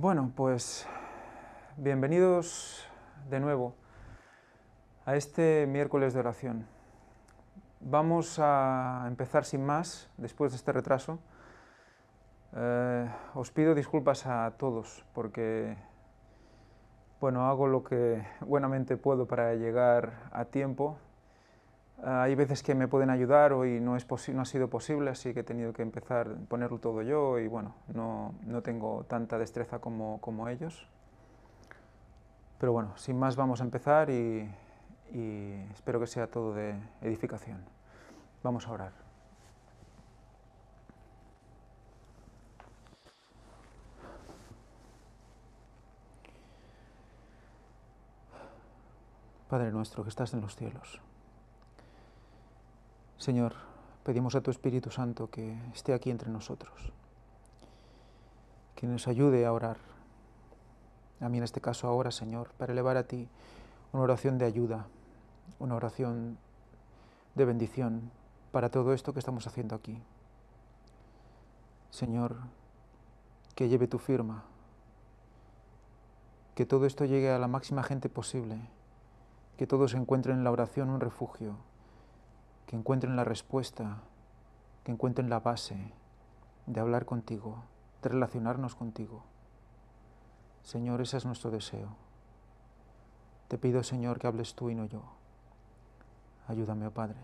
Bueno, pues bienvenidos de nuevo a este miércoles de oración. Vamos a empezar sin más, después de este retraso. Os pido disculpas a todos porque, bueno, hago lo que buenamente puedo para llegar a tiempo. Hay veces que me pueden ayudar, hoy no ha sido posible, así que he tenido que empezar a ponerlo todo yo y bueno, no tengo tanta destreza como ellos. Pero bueno, sin más vamos a empezar y espero que sea todo de edificación. Vamos a orar. Padre nuestro que estás en los cielos. Señor, pedimos a tu Espíritu Santo que esté aquí entre nosotros, que nos ayude a orar. A mí en este caso ahora, Señor, para elevar a ti una oración de ayuda, una oración de bendición para todo esto que estamos haciendo aquí. Señor, que lleve tu firma, que todo esto llegue a la máxima gente posible, que todos encuentren en la oración un refugio, que encuentren la respuesta, que encuentren la base de hablar contigo, de relacionarnos contigo. Señor, ese es nuestro deseo. Te pido, Señor, que hables tú y no yo. Ayúdame, oh Padre.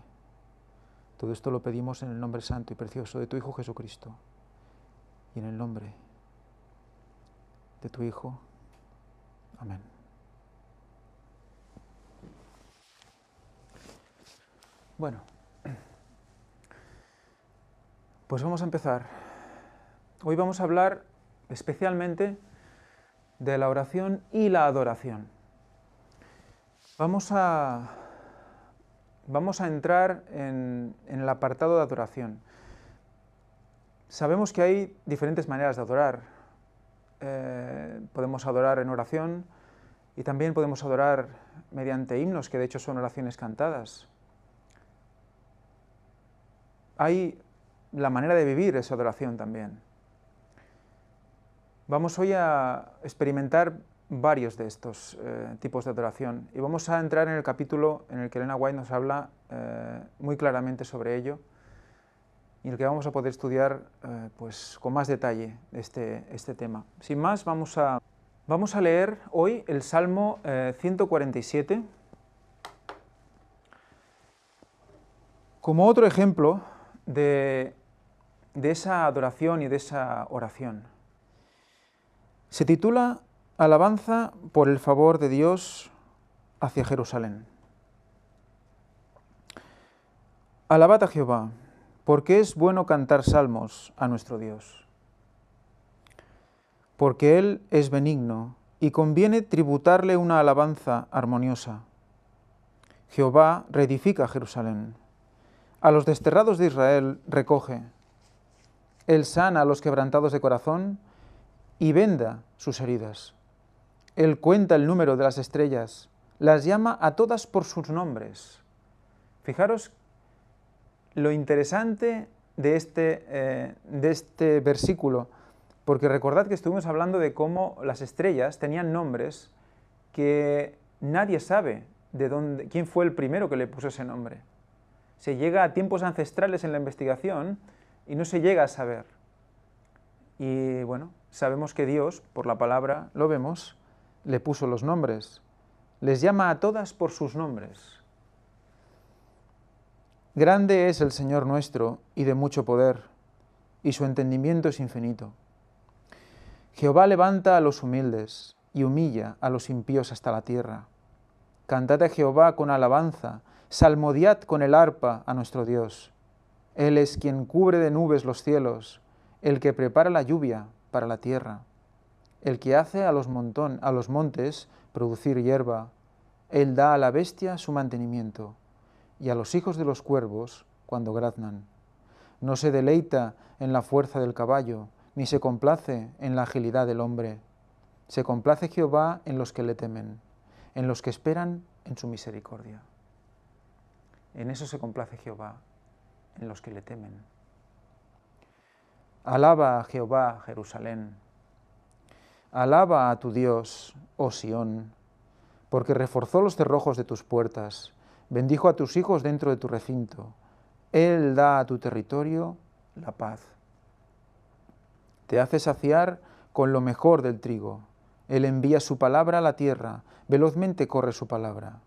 Todo esto lo pedimos en el nombre santo y precioso de tu Hijo Jesucristo y en el nombre de tu Hijo. Amén. Bueno, pues vamos a empezar. Hoy vamos a hablar especialmente de la oración y la adoración. Vamos a entrar en el apartado de adoración. Sabemos que hay diferentes maneras de adorar. Podemos adorar en oración y también podemos adorar mediante himnos, que de hecho son oraciones cantadas. Hay la manera de vivir esa adoración también. Vamos hoy a experimentar varios de estos tipos de adoración y vamos a entrar en el capítulo en el que Elena White nos habla muy claramente sobre ello y en el que vamos a poder estudiar pues, con más detalle este tema. Sin más, vamos a leer hoy el Salmo 147 como otro ejemplo de esa adoración y de esa oración. Se titula Alabanza por el favor de Dios hacia Jerusalén. Alabad a Jehová, porque es bueno cantar salmos a nuestro Dios. Porque Él es benigno y conviene tributarle una alabanza armoniosa. Jehová reedifica Jerusalén. A los desterrados de Israel recoge. Él sana a los quebrantados de corazón y venda sus heridas. Él cuenta el número de las estrellas, las llama a todas por sus nombres. Fijaros lo interesante de este versículo, porque recordad que estuvimos hablando de cómo las estrellas tenían nombres que nadie sabe quién fue el primero que le puso ese nombre. Se llega a tiempos ancestrales en la investigación y no se llega a saber. Y bueno, sabemos que Dios, por la palabra, lo vemos, le puso los nombres. Les llama a todas por sus nombres. Grande es el Señor nuestro y de mucho poder, y su entendimiento es infinito. Jehová levanta a los humildes y humilla a los impíos hasta la tierra. Cantad a Jehová con alabanza, salmodiad con el arpa a nuestro Dios. Él es quien cubre de nubes los cielos, el que prepara la lluvia para la tierra, el que hace a los montes producir hierba. Él da a la bestia su mantenimiento, y a los hijos de los cuervos cuando graznan. No se deleita en la fuerza del caballo, ni se complace en la agilidad del hombre. Se complace Jehová en los que le temen, en los que esperan en su misericordia. En eso se complace Jehová, en los que le temen. Alaba a Jehová, Jerusalén. Alaba a tu Dios, oh Sión, porque reforzó los cerrojos de tus puertas, bendijo a tus hijos dentro de tu recinto. Él da a tu territorio la paz. Te hace saciar con lo mejor del trigo. Él envía su palabra a la tierra, velozmente corre su palabra.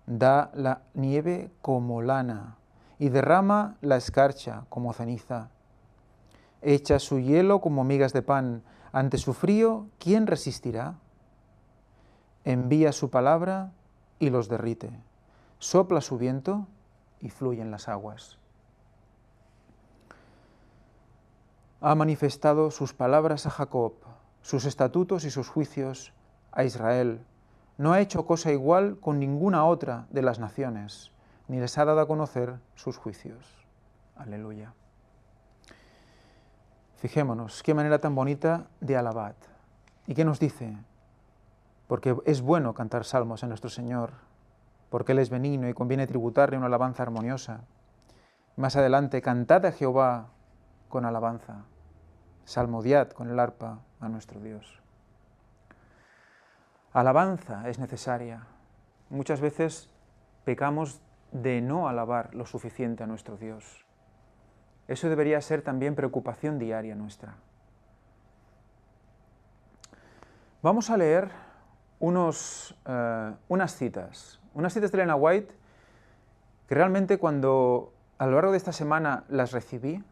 Da la nieve como lana y derrama la escarcha como ceniza. Echa su hielo como migas de pan. Ante su frío, ¿quién resistirá? Envía su palabra y los derrite. Sopla su viento y fluyen las aguas. Ha manifestado sus palabras a Jacob, sus estatutos y sus juicios a Israel. No ha hecho cosa igual con ninguna otra de las naciones, ni les ha dado a conocer sus juicios. Aleluya. Fijémonos, qué manera tan bonita de alabar. ¿Y qué nos dice? Porque es bueno cantar salmos a nuestro Señor, porque Él es benigno y conviene tributarle una alabanza armoniosa. Más adelante, cantad a Jehová con alabanza, salmodiad con el arpa a nuestro Dios. Alabanza es necesaria. Muchas veces pecamos de no alabar lo suficiente a nuestro Dios. Eso debería ser también preocupación diaria nuestra. Vamos a leer unas citas de Elena White que realmente cuando a lo largo de esta semana las recibí,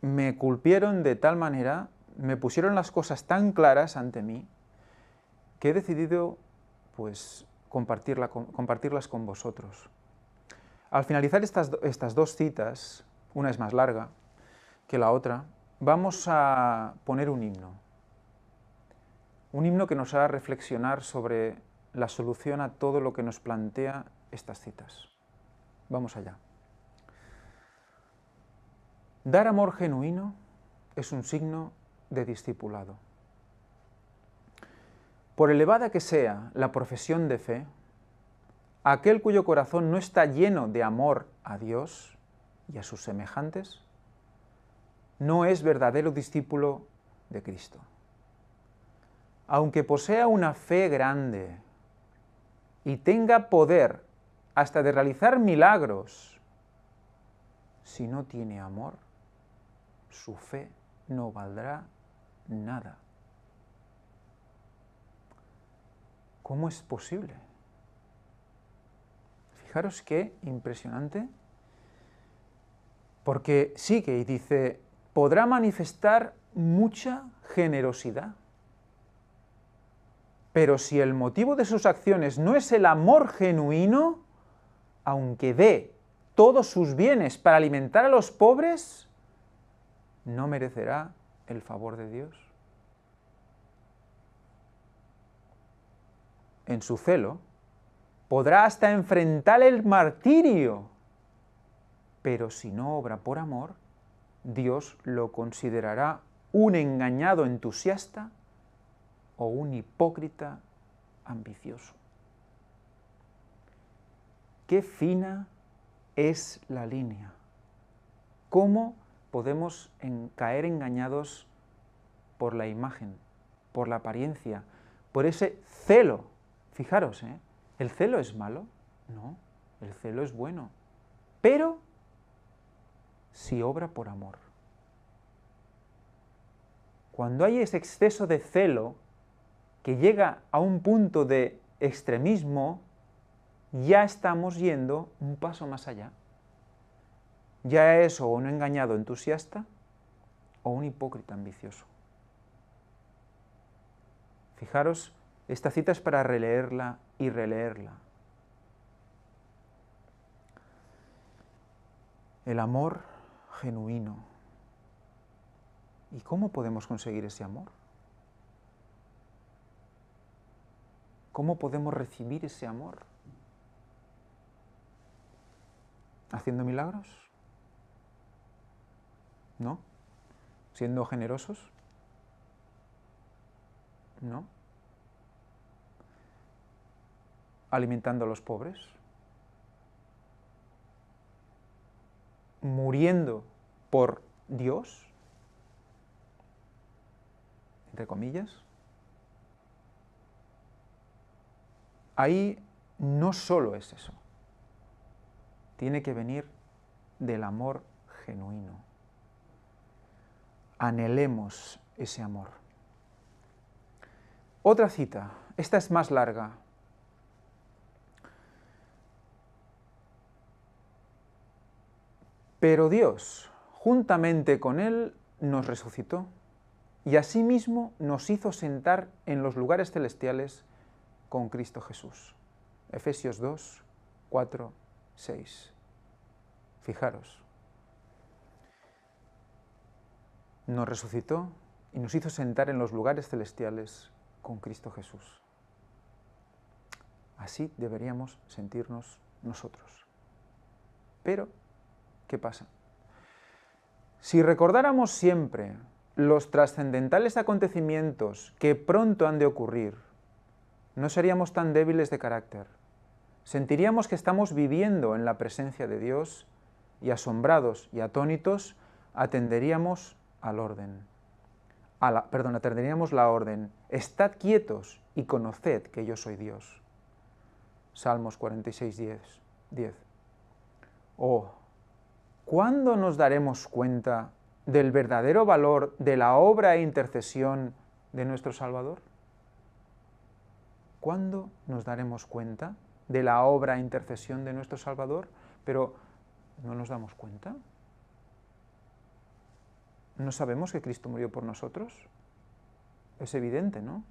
me culpieron de tal manera, me pusieron las cosas tan claras ante mí, que he decidido pues, compartirlas con vosotros. Al finalizar estas dos citas, una es más larga que la otra, vamos a poner un himno que nos hará reflexionar sobre la solución a todo lo que nos plantea estas citas. Vamos allá. Dar amor genuino es un signo de discipulado. Por elevada que sea la profesión de fe, aquel cuyo corazón no está lleno de amor a Dios y a sus semejantes, no es verdadero discípulo de Cristo. Aunque posea una fe grande y tenga poder hasta de realizar milagros, si no tiene amor, su fe no valdrá nada. ¿Cómo es posible? Fijaros qué impresionante, porque sigue y dice, podrá manifestar mucha generosidad, pero si el motivo de sus acciones no es el amor genuino, aunque dé todos sus bienes para alimentar a los pobres, no merecerá el favor de Dios. En su celo, podrá hasta enfrentar el martirio, pero si no obra por amor, Dios lo considerará un engañado entusiasta o un hipócrita ambicioso. Qué fina es la línea. ¿Cómo podemos caer engañados por la imagen, por la apariencia, por ese celo? Fijaros, ¿el celo es malo? No, el celo es bueno, pero si obra por amor. Cuando hay ese exceso de celo que llega a un punto de extremismo, ya estamos yendo un paso más allá. Ya es o un engañado entusiasta o un hipócrita ambicioso. Fijaros, esta cita es para releerla y releerla. El amor genuino. ¿Y cómo podemos conseguir ese amor? ¿Cómo podemos recibir ese amor? ¿Haciendo milagros? ¿No? ¿Siendo generosos? ¿No? ¿Alimentando a los pobres? ¿Muriendo por Dios? Entre comillas. ahí no solo es eso. Tiene que venir del amor genuino. Anhelemos ese amor. Otra cita, esta es más larga. Pero Dios, juntamente con Él, nos resucitó y asimismo nos hizo sentar en los lugares celestiales con Cristo Jesús. Efesios 2, 4, 6. Fijaros. Nos resucitó y nos hizo sentar en los lugares celestiales con Cristo Jesús. Así deberíamos sentirnos nosotros. Pero, ¿qué pasa? Si recordáramos siempre los trascendentales acontecimientos que pronto han de ocurrir, no seríamos tan débiles de carácter. Sentiríamos que estamos viviendo en la presencia de Dios y asombrados y atónitos atenderíamos al orden. Atenderíamos la orden. Estad quietos y conoced que yo soy Dios. Salmos 46, 10. Oh, ¿cuándo nos daremos cuenta del verdadero valor de la obra e intercesión de nuestro Salvador? ¿Cuándo nos daremos cuenta de la obra e intercesión de nuestro Salvador? Pero ¿no nos damos cuenta? ¿No sabemos que Cristo murió por nosotros? Es evidente, ¿no?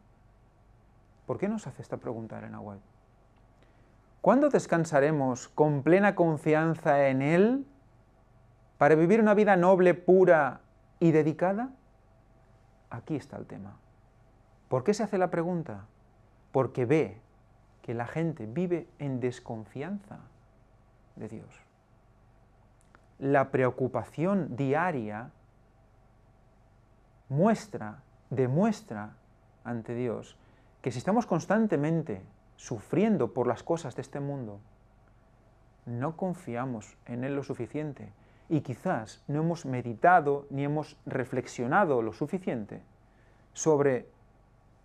¿Por qué nos hace esta pregunta Elena White? ¿Cuándo descansaremos con plena confianza en Él para vivir una vida noble, pura y dedicada? Aquí está el tema. ¿Por qué se hace la pregunta? Porque ve que la gente vive en desconfianza de Dios. La preocupación diaria demuestra ante Dios que si estamos constantemente sufriendo por las cosas de este mundo, no confiamos en Él lo suficiente y quizás no hemos meditado ni hemos reflexionado lo suficiente sobre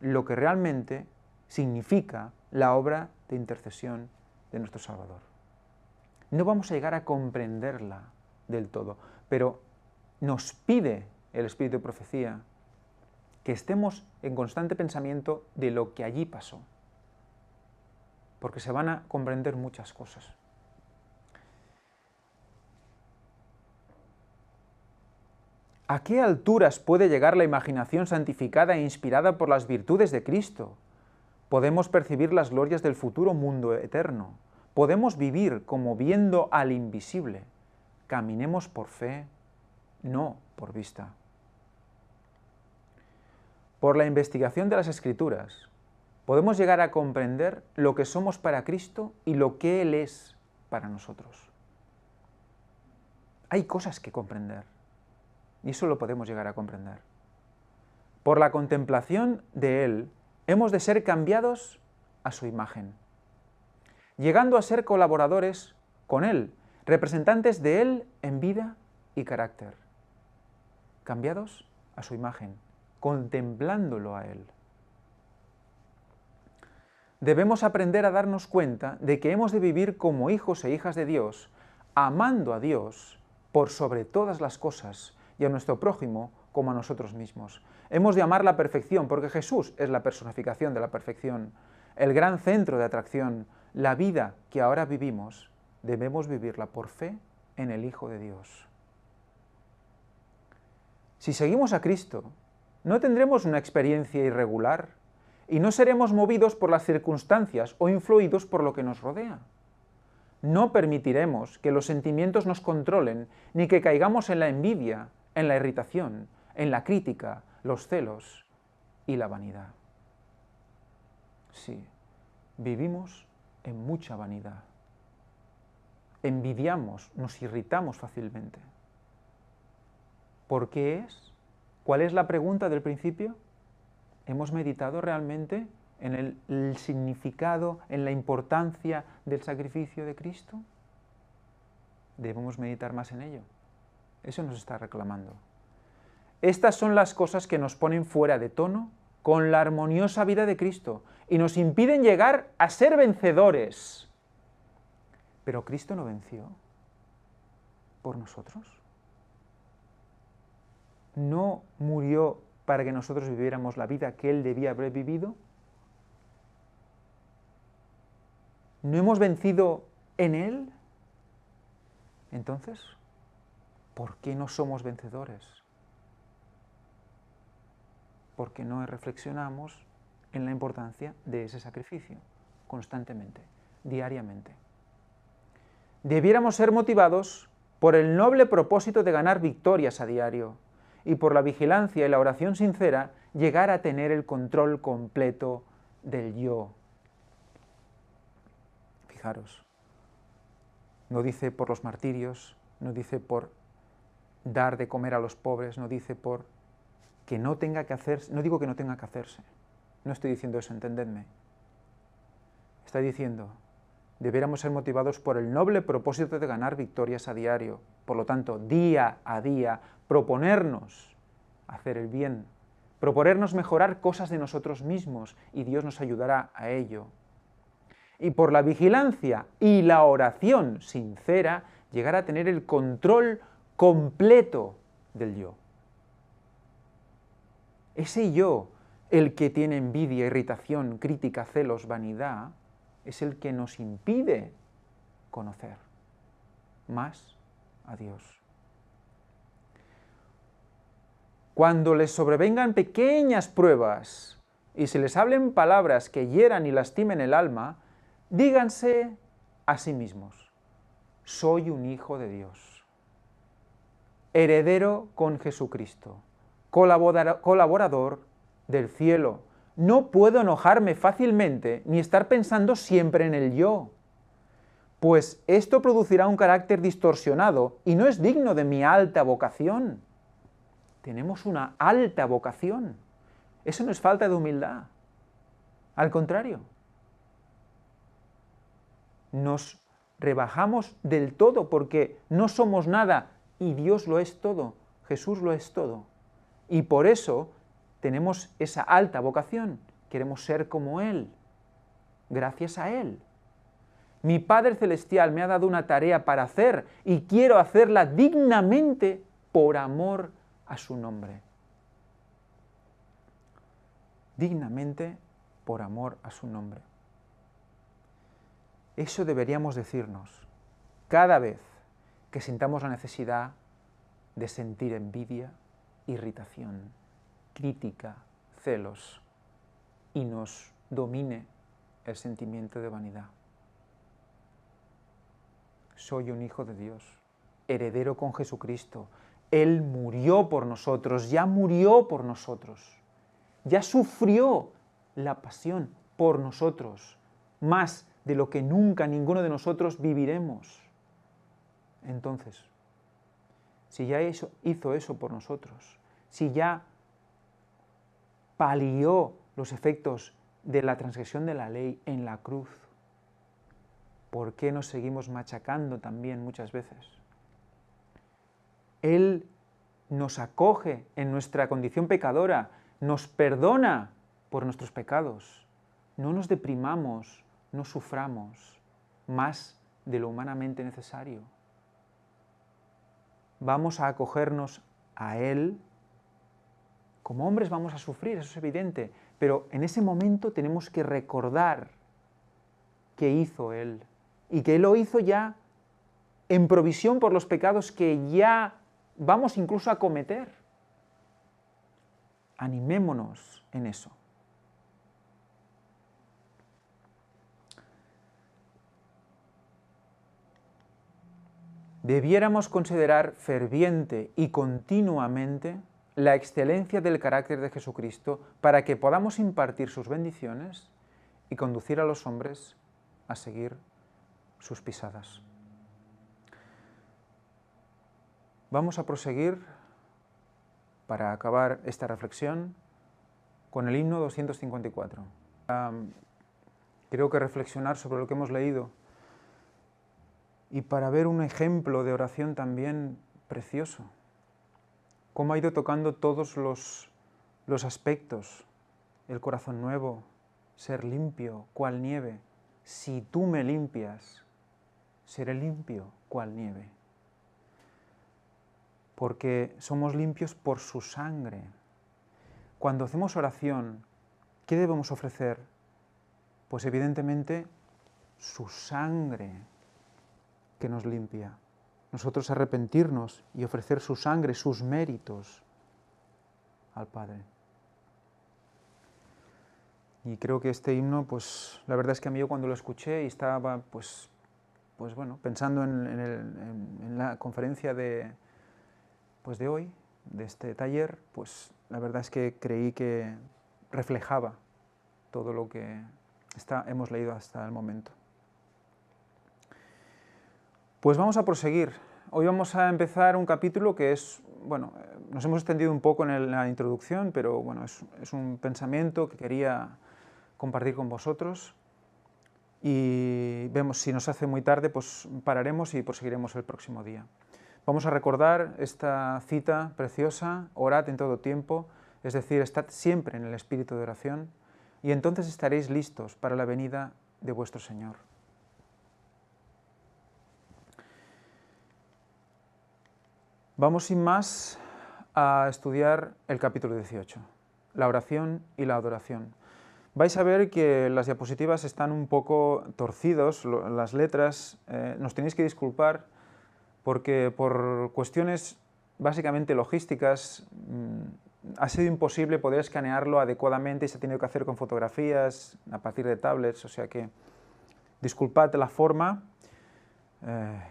lo que realmente significa la obra de intercesión de nuestro Salvador. No vamos a llegar a comprenderla del todo, pero nos pide el Espíritu de Profecía que estemos en constante pensamiento de lo que allí pasó, porque se van a comprender muchas cosas. ¿A qué alturas puede llegar la imaginación santificada e inspirada por las virtudes de Cristo? Podemos percibir las glorias del futuro mundo eterno. Podemos vivir como viendo al invisible. Caminemos por fe, no por vista. Por la investigación de las Escrituras, podemos llegar a comprender lo que somos para Cristo y lo que Él es para nosotros. Hay cosas que comprender, y eso lo podemos llegar a comprender. Por la contemplación de Él, hemos de ser cambiados a su imagen, llegando a ser colaboradores con Él, representantes de Él en vida y carácter, cambiados a su imagen, contemplándolo a Él. Debemos aprender a darnos cuenta de que hemos de vivir como hijos e hijas de Dios, amando a Dios por sobre todas las cosas y a nuestro prójimo como a nosotros mismos. Hemos de amar la perfección, porque Jesús es la personificación de la perfección, el gran centro de atracción. La vida que ahora vivimos, debemos vivirla por fe en el Hijo de Dios. Si seguimos a Cristo, no tendremos una experiencia irregular y no seremos movidos por las circunstancias o influidos por lo que nos rodea. No permitiremos que los sentimientos nos controlen ni que caigamos en la envidia, en la irritación, en la crítica, los celos y la vanidad. Sí, vivimos en mucha vanidad. Envidiamos, nos irritamos fácilmente. ¿Por qué es? ¿Cuál es la pregunta del principio? ¿Hemos meditado realmente en el significado, en la importancia del sacrificio de Cristo? Debemos meditar más en ello. Eso nos está reclamando. Estas son las cosas que nos ponen fuera de tono con la armoniosa vida de Cristo y nos impiden llegar a ser vencedores. Pero Cristo no venció por nosotros. ¿No murió para que nosotros viviéramos la vida que Él debía haber vivido? ¿No hemos vencido en Él? Entonces, ¿por qué no somos vencedores? Porque no reflexionamos en la importancia de ese sacrificio, constantemente, diariamente. Debiéramos ser motivados por el noble propósito de ganar victorias a diario y por la vigilancia y la oración sincera llegar a tener el control completo del yo. Fijaros, no dice por los martirios, no dice por dar de comer a los pobres, no dice por que no tenga que hacerse, no digo que no tenga que hacerse, no estoy diciendo eso, entendedme. Está diciendo, debiéramos ser motivados por el noble propósito de ganar victorias a diario, por lo tanto, día a día, proponernos hacer el bien, proponernos mejorar cosas de nosotros mismos, y Dios nos ayudará a ello. Y por la vigilancia y la oración sincera, llegar a tener el control completo del yo. Ese yo, el que tiene envidia, irritación, crítica, celos, vanidad, es el que nos impide conocer más a Dios. Cuando les sobrevengan pequeñas pruebas y se les hablen palabras que hieran y lastimen el alma, díganse a sí mismos, soy un hijo de Dios, heredero con Jesucristo, colaborador del cielo. No puedo enojarme fácilmente ni estar pensando siempre en el yo, pues esto producirá un carácter distorsionado y no es digno de mi alta vocación. Tenemos una alta vocación. Eso no es falta de humildad. Al contrario, nos rebajamos del todo porque no somos nada y Dios lo es todo, Jesús lo es todo. Y por eso tenemos esa alta vocación, queremos ser como Él, gracias a Él. Mi Padre Celestial me ha dado una tarea para hacer y quiero hacerla dignamente por amor a su nombre. Dignamente por amor a su nombre. Eso deberíamos decirnos cada vez que sintamos la necesidad de sentir envidia, irritación, crítica, celos y nos domine el sentimiento de vanidad. Soy un hijo de Dios, heredero con Jesucristo. Él murió por nosotros, ya murió por nosotros, ya sufrió la pasión por nosotros, más de lo que nunca ninguno de nosotros viviremos. Entonces, si ya hizo eso por nosotros, si ya palió los efectos de la transgresión de la ley en la cruz, ¿por qué nos seguimos machacando también muchas veces? Él nos acoge en nuestra condición pecadora, nos perdona por nuestros pecados. No nos deprimamos, no suframos más de lo humanamente necesario. Vamos a acogernos a Él. Como hombres vamos a sufrir, eso es evidente, pero en ese momento tenemos que recordar qué hizo Él y que Él lo hizo ya en provisión por los pecados que ya vamos incluso a cometer. Animémonos en eso. Debiéramos considerar ferviente y continuamente la excelencia del carácter de Jesucristo para que podamos impartir sus bendiciones y conducir a los hombres a seguir sus pisadas. Vamos a proseguir, para acabar esta reflexión, con el himno 254. Creo que reflexionar sobre lo que hemos leído y para ver un ejemplo de oración también precioso, cómo ha ido tocando todos los aspectos, el corazón nuevo, ser limpio cual nieve. Si tú me limpias, seré limpio cual nieve. Porque somos limpios por su sangre. Cuando hacemos oración, ¿qué debemos ofrecer? Pues evidentemente su sangre que nos limpia. Nosotros arrepentirnos y ofrecer su sangre, sus méritos al Padre. Y creo que este himno, pues la verdad es que a mí yo cuando lo escuché y estaba pues bueno, pensando en la conferencia de hoy, de este taller, pues la verdad es que creí que reflejaba todo lo que hemos leído hasta el momento. Pues vamos a proseguir. Hoy vamos a empezar un capítulo que es, bueno, nos hemos extendido un poco en la introducción, pero bueno, es un pensamiento que quería compartir con vosotros y vemos si nos hace muy tarde, pues pararemos y proseguiremos el próximo día. Vamos a recordar esta cita preciosa: orad en todo tiempo, es decir, estad siempre en el espíritu de oración, y entonces estaréis listos para la venida de vuestro Señor. Vamos sin más a estudiar el capítulo 18, la oración y la adoración. Vais a ver que las diapositivas están un poco torcidos, las letras, nos tenéis que disculpar porque por cuestiones básicamente logísticas ha sido imposible poder escanearlo adecuadamente y se ha tenido que hacer con fotografías a partir de tablets, o sea que disculpad la forma,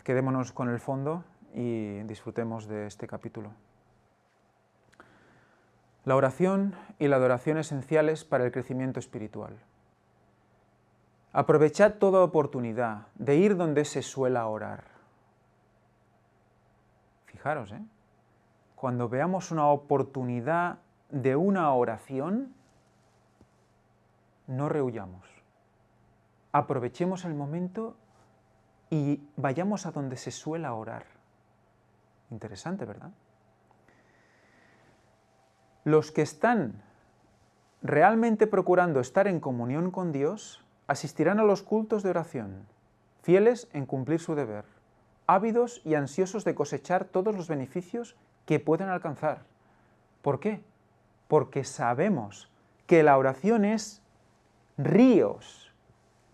quedémonos con el fondo y disfrutemos de este capítulo. La oración y la adoración esenciales para el crecimiento espiritual. Aprovechad toda oportunidad de ir donde se suela orar. Fijaros, cuando veamos una oportunidad de una oración, no rehuyamos. Aprovechemos el momento y vayamos a donde se suela orar. Interesante, ¿verdad? Los que están realmente procurando estar en comunión con Dios asistirán a los cultos de oración, fieles en cumplir su deber, ávidos y ansiosos de cosechar todos los beneficios que pueden alcanzar. ¿Por qué? Porque sabemos que la oración es ríos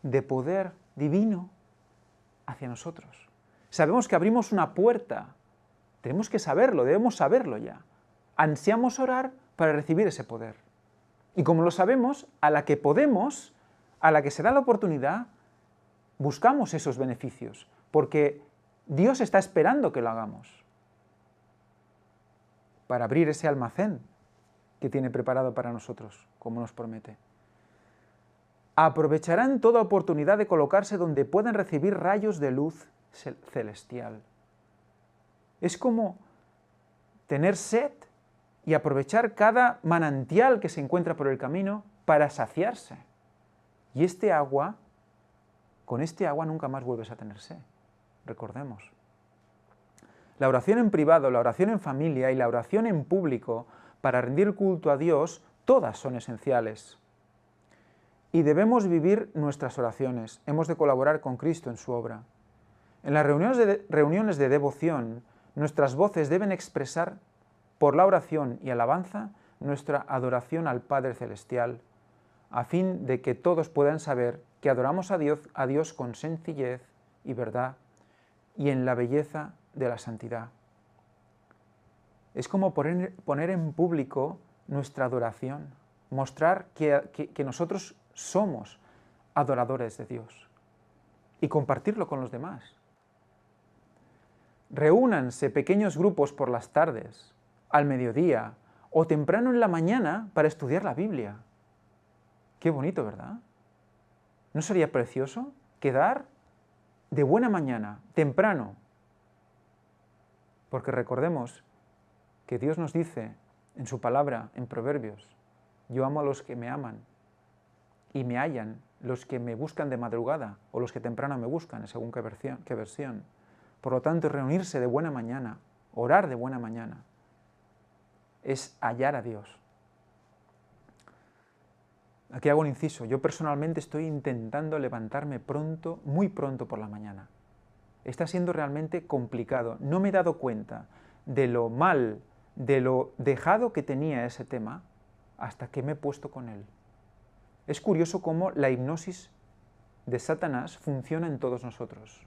de poder divino hacia nosotros. Sabemos que abrimos una puerta. Tenemos que saberlo, debemos saberlo ya. Ansiamos orar para recibir ese poder. Y como lo sabemos, a la que podemos, a la que se da la oportunidad, buscamos esos beneficios, porque Dios está esperando que lo hagamos, para abrir ese almacén que tiene preparado para nosotros, como nos promete. Aprovecharán toda oportunidad de colocarse donde puedan recibir rayos de luz celestial. Es como tener sed y aprovechar cada manantial que se encuentra por el camino para saciarse. Y con este agua nunca más vuelves a tener sed, recordemos. La oración en privado, la oración en familia y la oración en público para rendir culto a Dios, todas son esenciales. Y debemos vivir nuestras oraciones, hemos de colaborar con Cristo en su obra. En las reuniones de devoción, nuestras voces deben expresar por la oración y alabanza nuestra adoración al Padre Celestial, a fin de que todos puedan saber que adoramos a Dios con sencillez y verdad y en la belleza de la santidad. Es como poner en público nuestra adoración, mostrar que nosotros somos adoradores de Dios y compartirlo con los demás. Reúnanse pequeños grupos por las tardes, al mediodía o temprano en la mañana para estudiar la Biblia. Qué bonito, ¿verdad? ¿No sería precioso quedar de buena mañana, temprano? Porque recordemos que Dios nos dice en su palabra, en Proverbios, yo amo a los que me aman y me hallan los que me buscan de madrugada o los que temprano me buscan, según qué versión. Por lo tanto, reunirse de buena mañana, orar de buena mañana, es hallar a Dios. Aquí hago un inciso. Yo personalmente estoy intentando levantarme pronto, muy pronto por la mañana. Está siendo realmente complicado. No me he dado cuenta de lo mal, de lo dejado que tenía ese tema hasta que me he puesto con él. Es curioso cómo la hipnosis de Satanás funciona en todos nosotros.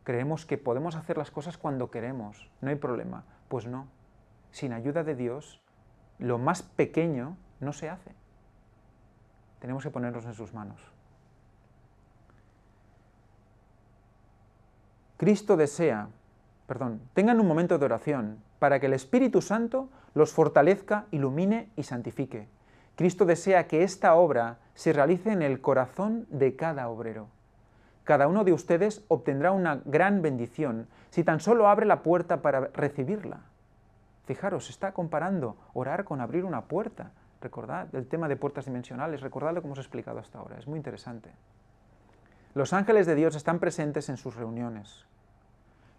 Creemos que podemos hacer las cosas cuando queremos, no hay problema. Pues no. Sin ayuda de Dios, lo más pequeño no se hace. Tenemos que ponernos en sus manos. Tengan un momento de oración para que el Espíritu Santo los fortalezca, ilumine y santifique. Cristo desea que esta obra se realice en el corazón de cada obrero. Cada uno de ustedes obtendrá una gran bendición si tan solo abre la puerta para recibirla. Fijaros, está comparando orar con abrir una puerta. Recordad el tema de puertas dimensionales, recordad lo que hemos explicado hasta ahora, es muy interesante. Los ángeles de Dios están presentes en sus reuniones.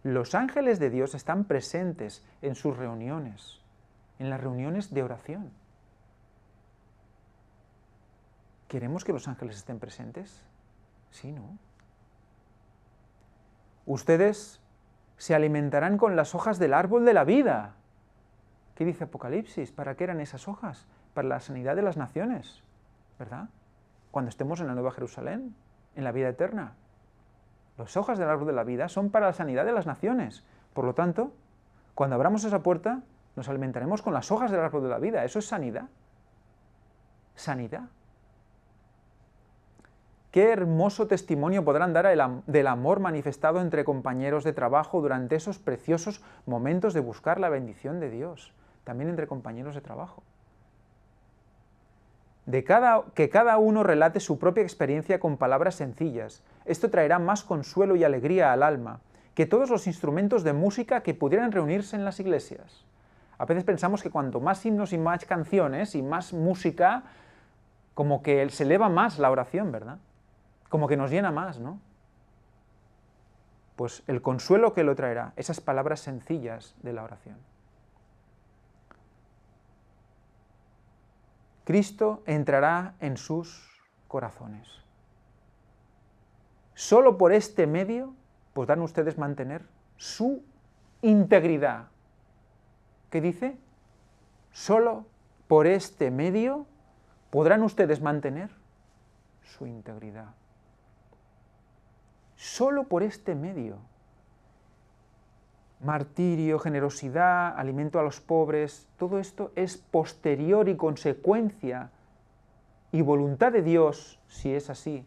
Los ángeles de Dios están presentes en sus reuniones, en las reuniones de oración. ¿Queremos que los ángeles estén presentes? Sí, ¿no? Ustedes se alimentarán con las hojas del árbol de la vida. ¿Qué dice Apocalipsis? ¿Para qué eran esas hojas? Para la sanidad de las naciones, ¿verdad? Cuando estemos en la Nueva Jerusalén, en la vida eterna. Las hojas del árbol de la vida son para la sanidad de las naciones. Por lo tanto, cuando abramos esa puerta, nos alimentaremos con las hojas del árbol de la vida. Eso es sanidad. Sanidad. Qué hermoso testimonio podrán dar del amor manifestado entre compañeros de trabajo durante esos preciosos momentos de buscar la bendición de Dios, también entre compañeros de trabajo. Que cada uno relate su propia experiencia con palabras sencillas. Esto traerá más consuelo y alegría al alma que todos los instrumentos de música que pudieran reunirse en las iglesias. A veces pensamos que cuanto más himnos y más canciones y más música, como que se eleva más la oración, ¿verdad? Como que nos llena más, ¿no? Pues el consuelo que lo traerá, esas palabras sencillas de la oración. Cristo entrará en sus corazones. Solo por este medio podrán ustedes mantener su integridad. ¿Qué dice? Solo por este medio podrán ustedes mantener su integridad. Solo por este medio. Martirio, generosidad, alimento a los pobres, todo esto es posterior y consecuencia y voluntad de Dios, si es así,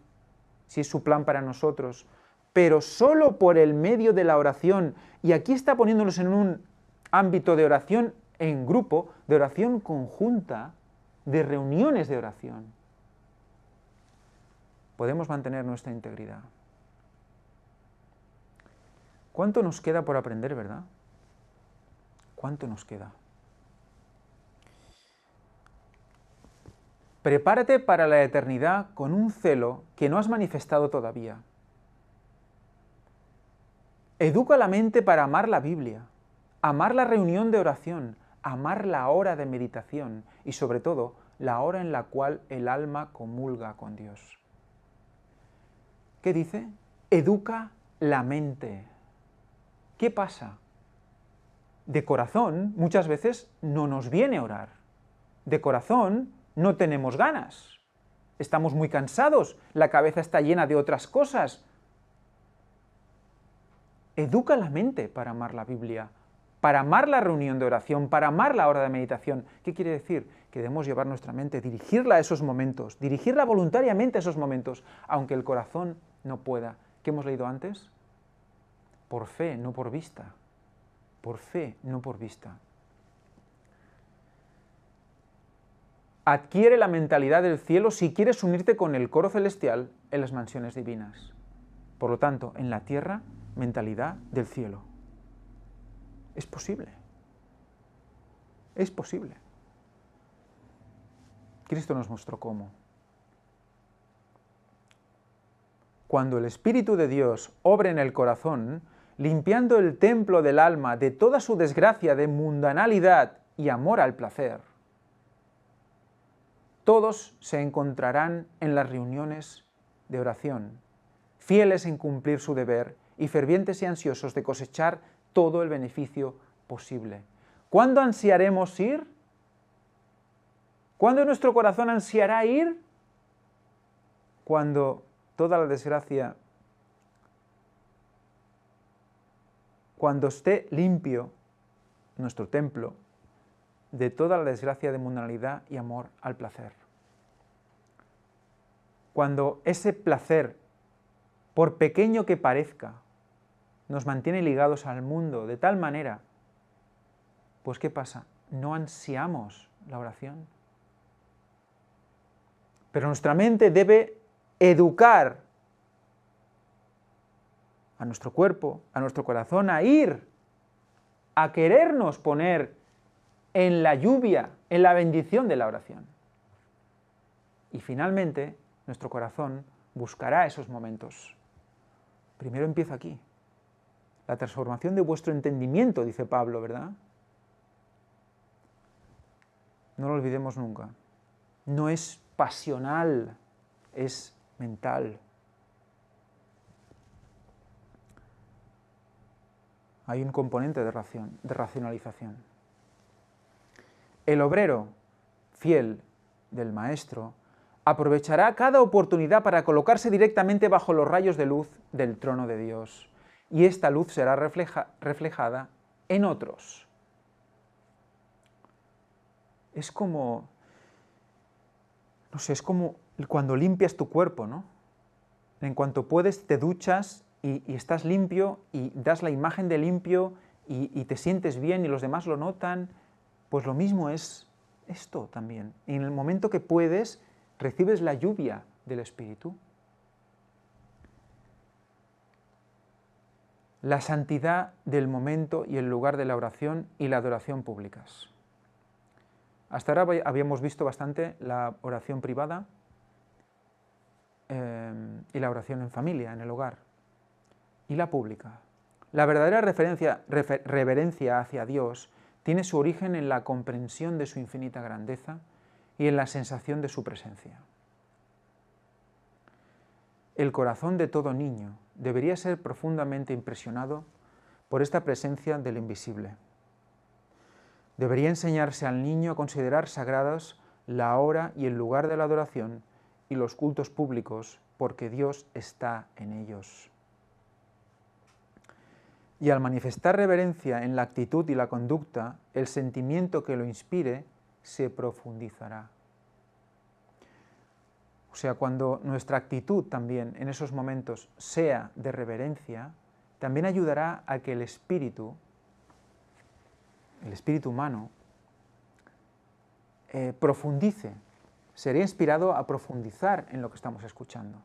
si es su plan para nosotros, pero solo por el medio de la oración, y aquí está poniéndonos en un ámbito de oración en grupo, de oración conjunta, de reuniones de oración, podemos mantener nuestra integridad. ¿Cuánto nos queda por aprender, verdad? ¿Cuánto nos queda? Prepárate para la eternidad con un celo que no has manifestado todavía. Educa la mente para amar la Biblia, amar la reunión de oración, amar la hora de meditación y sobre todo la hora en la cual el alma comulga con Dios. ¿Qué dice? Educa la mente. ¿Qué pasa? De corazón muchas veces no nos viene orar. De corazón no tenemos ganas. Estamos muy cansados, la cabeza está llena de otras cosas. Educa la mente para amar la Biblia, para amar la reunión de oración, para amar la hora de meditación. ¿Qué quiere decir? Que debemos llevar nuestra mente, dirigirla a esos momentos, dirigirla voluntariamente a esos momentos, aunque el corazón no pueda. ¿Qué hemos leído antes? Por fe, no por vista. Por fe, no por vista. Adquiere la mentalidad del cielo si quieres unirte con el coro celestial en las mansiones divinas. Por lo tanto, en la tierra, mentalidad del cielo. Es posible. Es posible. Cristo nos mostró cómo. Cuando el Espíritu de Dios obra en el corazón, limpiando el templo del alma de toda su desgracia de mundanalidad y amor al placer, todos se encontrarán en las reuniones de oración, fieles en cumplir su deber y fervientes y ansiosos de cosechar todo el beneficio posible. ¿Cuándo ansiaremos ir? ¿Cuándo nuestro corazón ansiará ir? Cuando toda la desgracia, cuando esté limpio nuestro templo de toda la desgracia de mundanalidad y amor al placer. Cuando ese placer, por pequeño que parezca, nos mantiene ligados al mundo de tal manera, pues ¿qué pasa? No ansiamos la oración. Pero nuestra mente debe educar a nuestro cuerpo, a nuestro corazón, a ir, a querernos poner en la lluvia, en la bendición de la oración. Y finalmente, nuestro corazón buscará esos momentos. Primero empieza aquí. La transformación de vuestro entendimiento, dice Pablo, ¿verdad? No lo olvidemos nunca. No es pasional, es mental. Hay un componente de racionalización. El obrero fiel del Maestro aprovechará cada oportunidad para colocarse directamente bajo los rayos de luz del trono de Dios, y esta luz será reflejada en otros. Es como, no sé, es como cuando limpias tu cuerpo, ¿no? En cuanto puedes te duchas y estás limpio y das la imagen de limpio y te sientes bien y los demás lo notan. Pues lo mismo es esto también. En el momento que puedes, recibes la lluvia del Espíritu. La santidad del momento y el lugar de la oración y la adoración públicas. Hasta ahora habíamos visto bastante la oración privada y la oración en familia, en el hogar, y la pública. La verdadera reverencia hacia Dios tiene su origen en la comprensión de su infinita grandeza y en la sensación de su presencia. El corazón de todo niño debería ser profundamente impresionado por esta presencia del invisible. Debería enseñarse al niño a considerar sagrados la hora y el lugar de la adoración y los cultos públicos, porque Dios está en ellos. Y al manifestar reverencia en la actitud y la conducta, el sentimiento que lo inspire se profundizará. O sea, cuando nuestra actitud también en esos momentos sea de reverencia, también ayudará a que el espíritu humano, profundice, será inspirado a profundizar en lo que estamos escuchando.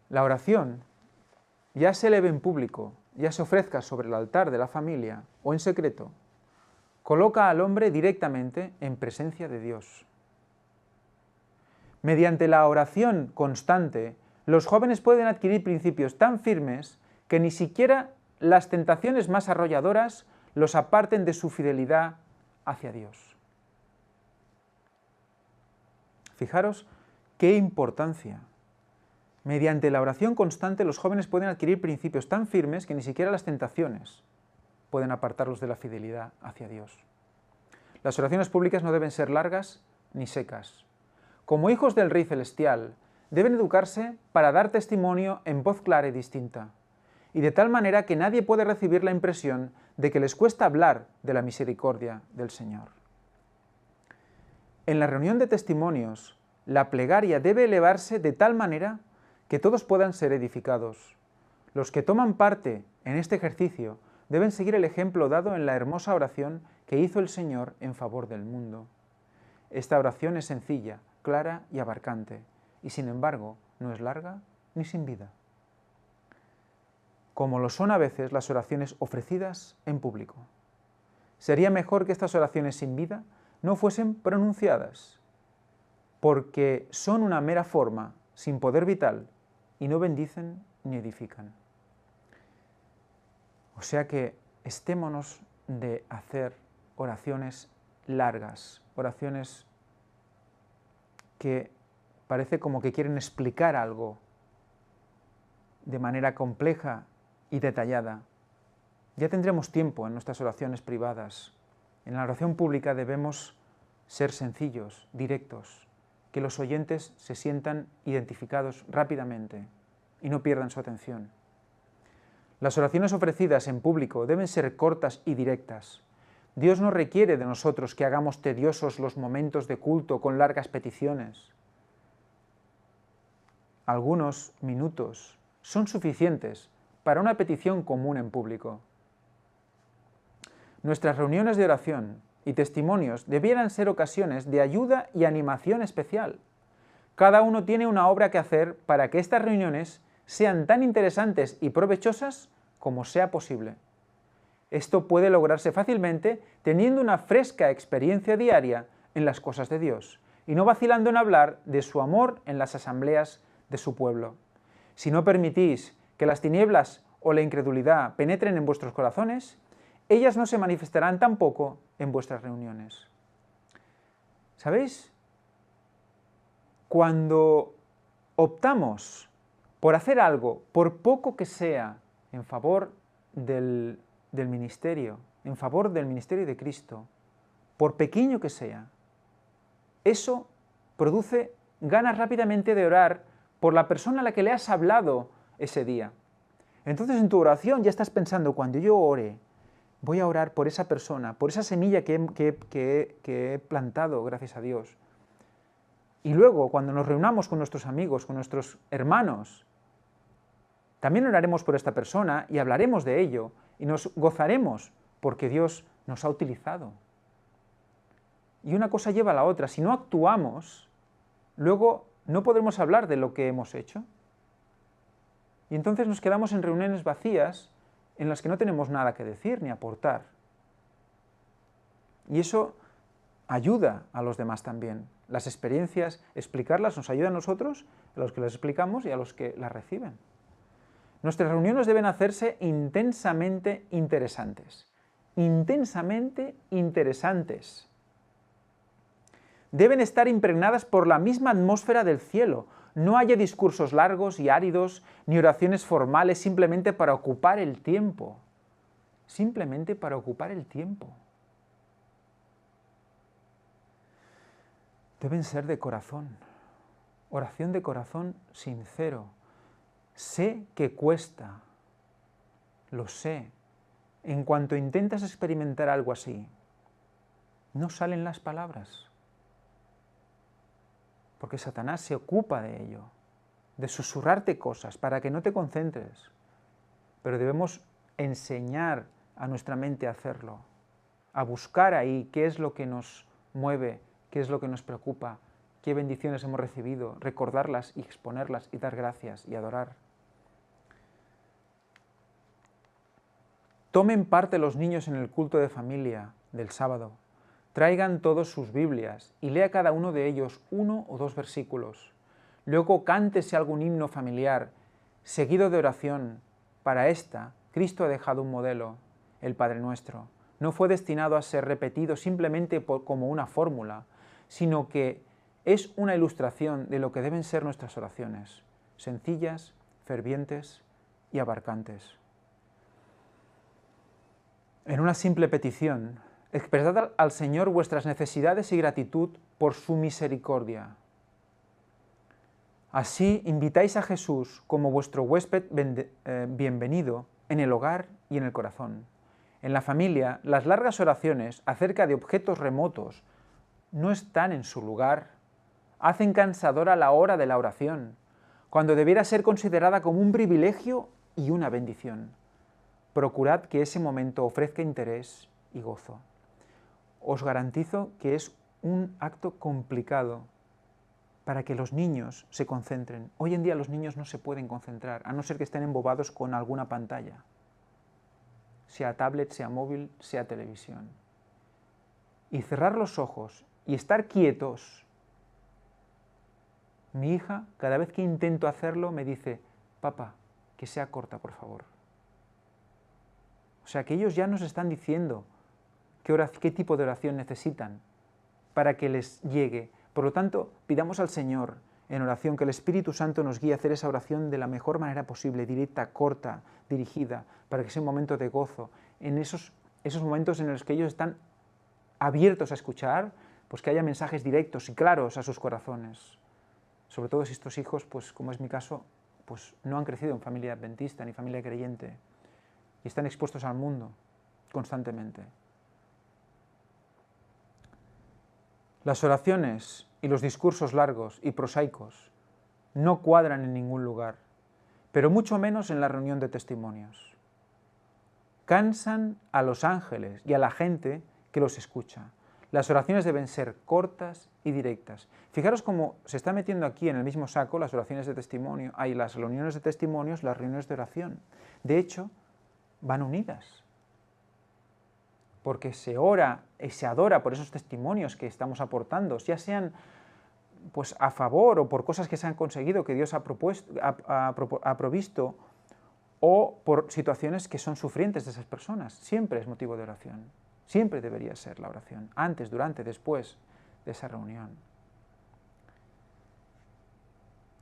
La oración, ya se eleve en público, ya se ofrezca sobre el altar de la familia o en secreto, coloca al hombre directamente en presencia de Dios. Mediante la oración constante, los jóvenes pueden adquirir principios tan firmes que ni siquiera las tentaciones más arrolladoras los aparten de su fidelidad hacia Dios. Fijaros qué importancia. Mediante la oración constante, los jóvenes pueden adquirir principios tan firmes que ni siquiera las tentaciones pueden apartarlos de la fidelidad hacia Dios. Las oraciones públicas no deben ser largas ni secas. Como hijos del Rey Celestial, deben educarse para dar testimonio en voz clara y distinta, y de tal manera que nadie puede recibir la impresión de que les cuesta hablar de la misericordia del Señor. En la reunión de testimonios, la plegaria debe elevarse de tal manera que todos puedan ser edificados. Los que toman parte en este ejercicio deben seguir el ejemplo dado en la hermosa oración que hizo el Señor en favor del mundo. Esta oración es sencilla, clara y abarcante, y sin embargo no es larga ni sin vida, como lo son a veces las oraciones ofrecidas en público. Sería mejor que estas oraciones sin vida no fuesen pronunciadas, porque son una mera forma, sin poder vital, y no bendicen ni edifican. O sea que estémonos de hacer oraciones largas, oraciones que parece como que quieren explicar algo de manera compleja y detallada. Ya tendremos tiempo en nuestras oraciones privadas. En la oración pública debemos ser sencillos, directos, que los oyentes se sientan identificados rápidamente y no pierdan su atención. Las oraciones ofrecidas en público deben ser cortas y directas. Dios no requiere de nosotros que hagamos tediosos los momentos de culto con largas peticiones. Algunos minutos son suficientes para una petición común en público. Nuestras reuniones de oración y testimonios debieran ser ocasiones de ayuda y animación especial. Cada uno tiene una obra que hacer para que estas reuniones sean tan interesantes y provechosas como sea posible. Esto puede lograrse fácilmente teniendo una fresca experiencia diaria en las cosas de Dios y no vacilando en hablar de su amor en las asambleas de su pueblo. Si no permitís que las tinieblas o la incredulidad penetren en vuestros corazones, ellas no se manifestarán tampoco en vuestras reuniones. ¿Sabéis? Cuando optamos por hacer algo, por poco que sea, en favor del ministerio, en favor del ministerio de Cristo, por pequeño que sea, eso produce ganas rápidamente de orar por la persona a la que le has hablado ese día. Entonces en tu oración ya estás pensando, cuando yo ore, voy a orar por esa persona, por esa semilla que he plantado, gracias a Dios. Y luego, cuando nos reunamos con nuestros amigos, con nuestros hermanos, también oraremos por esta persona y hablaremos de ello y nos gozaremos porque Dios nos ha utilizado. Y una cosa lleva a la otra. Si no actuamos, luego no podremos hablar de lo que hemos hecho. Y entonces nos quedamos en reuniones vacías en las que no tenemos nada que decir ni aportar. Y eso ayuda a los demás también. Las experiencias, explicarlas nos ayuda a nosotros, a los que las explicamos y a los que las reciben. Nuestras reuniones deben hacerse intensamente interesantes. Intensamente interesantes. Deben estar impregnadas por la misma atmósfera del cielo. No haya discursos largos y áridos, ni oraciones formales simplemente para ocupar el tiempo. Simplemente para ocupar el tiempo. Deben ser de corazón. Oración de corazón sincero. Sé que cuesta. Lo sé. En cuanto intentas experimentar algo así, no salen las palabras. Porque Satanás se ocupa de ello, de susurrarte cosas para que no te concentres. Pero debemos enseñar a nuestra mente a hacerlo, a buscar ahí qué es lo que nos mueve, qué es lo que nos preocupa, qué bendiciones hemos recibido, recordarlas y exponerlas y dar gracias y adorar. Tomen parte los niños en el culto de familia del sábado. Traigan todos sus Biblias y lea cada uno de ellos 1 o 2 versículos. Luego cántese algún himno familiar, seguido de oración. Para esta, Cristo ha dejado un modelo, el Padre Nuestro. No fue destinado a ser repetido simplemente como una fórmula, sino que es una ilustración de lo que deben ser nuestras oraciones, sencillas, fervientes y abarcantes. En una simple petición, expresad al Señor vuestras necesidades y gratitud por su misericordia. Así invitáis a Jesús como vuestro huésped bienvenido en el hogar y en el corazón. En la familia, las largas oraciones acerca de objetos remotos no están en su lugar. Hacen cansadora la hora de la oración, cuando debiera ser considerada como un privilegio y una bendición. Procurad que ese momento ofrezca interés y gozo. Os garantizo que es un acto complicado para que los niños se concentren. Hoy en día los niños no se pueden concentrar, a no ser que estén embobados con alguna pantalla, sea tablet, sea móvil, sea televisión. Y cerrar los ojos y estar quietos. Mi hija, cada vez que intento hacerlo, me dice, papá, que sea corta, por favor. O sea, que ellos ya nos están diciendo qué tipo de oración necesitan para que les llegue, Por lo tanto, pidamos al Señor en oración que el Espíritu Santo nos guíe a hacer esa oración de la mejor manera posible, directa, corta, dirigida, para que sea un momento de gozo. En esos momentos en los que ellos están abiertos a escuchar, pues que haya mensajes directos y claros a sus corazones. Sobre todo si estos hijos, pues como es mi caso, pues no han crecido en familia adventista ni familia creyente y están expuestos al mundo constantemente. Las oraciones y los discursos largos y prosaicos no cuadran en ningún lugar, pero mucho menos en la reunión de testimonios. Cansan a los ángeles y a la gente que los escucha. Las oraciones deben ser cortas y directas. Fijaros cómo se está metiendo aquí en el mismo saco las oraciones de testimonio, hay las reuniones de testimonios, las reuniones de oración. De hecho, van unidas, porque se ora y se adora por esos testimonios que estamos aportando, ya sean pues a favor o por cosas que se han conseguido, que Dios ha provisto, o por situaciones que son sufrientes de esas personas. Siempre es motivo de oración. Siempre debería ser la oración, antes, durante, después de esa reunión.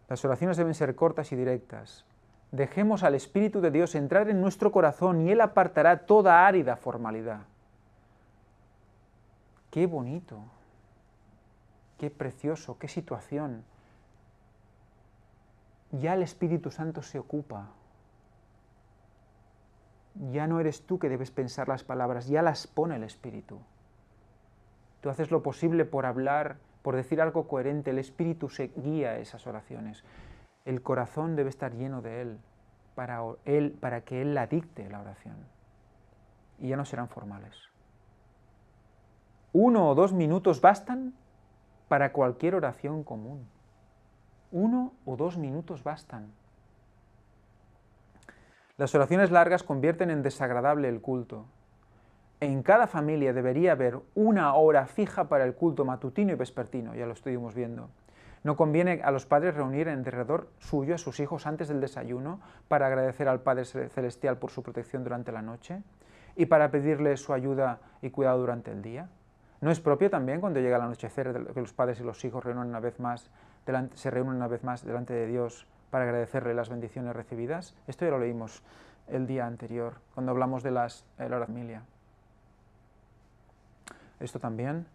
Las oraciones deben ser cortas y directas. Dejemos al Espíritu de Dios entrar en nuestro corazón y Él apartará toda árida formalidad. ¡Qué bonito! ¡Qué precioso! ¡Qué situación! Ya el Espíritu Santo se ocupa. Ya no eres tú que debes pensar las palabras, ya las pone el Espíritu. Tú haces lo posible por hablar, por decir algo coherente, el Espíritu se guía a esas oraciones. El corazón debe estar lleno de Él para que Él la dicte la oración. Y ya no serán formales. 1 o 2 minutos bastan para cualquier oración común. 1 o 2 minutos bastan. Las oraciones largas convierten en desagradable el culto. En cada familia debería haber una hora fija para el culto matutino y vespertino, ya lo estuvimos viendo. No conviene a los padres reunir en derredor suyo a sus hijos antes del desayuno para agradecer al Padre Celestial por su protección durante la noche y para pedirle su ayuda y cuidado durante el día. ¿No es propio también cuando llega el anochecer que los padres y los hijos se reúnen una vez más delante de Dios para agradecerle las bendiciones recibidas? Esto ya lo leímos el día anterior, cuando hablamos de la familia. Esto también.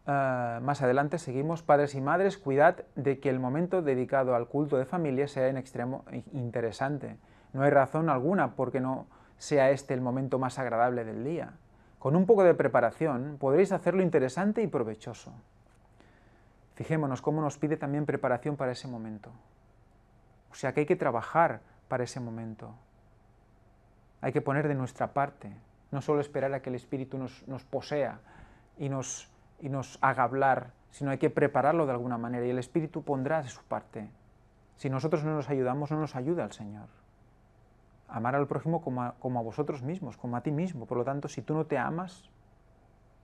Más adelante seguimos, padres y madres, cuidad de que el momento dedicado al culto de familia sea en extremo interesante. No hay razón alguna porque no sea este el momento más agradable del día. Con un poco de preparación podréis hacerlo interesante y provechoso. Fijémonos cómo nos pide también preparación para ese momento. O sea que hay que trabajar para ese momento. Hay que poner de nuestra parte, no solo esperar a que el Espíritu nos posea y nos haga hablar, sino hay que prepararlo de alguna manera y el Espíritu pondrá de su parte. Si nosotros no nos ayudamos, no nos ayuda el Señor. Amar al prójimo como a vosotros mismos, como a ti mismo. Por lo tanto, si tú no te amas,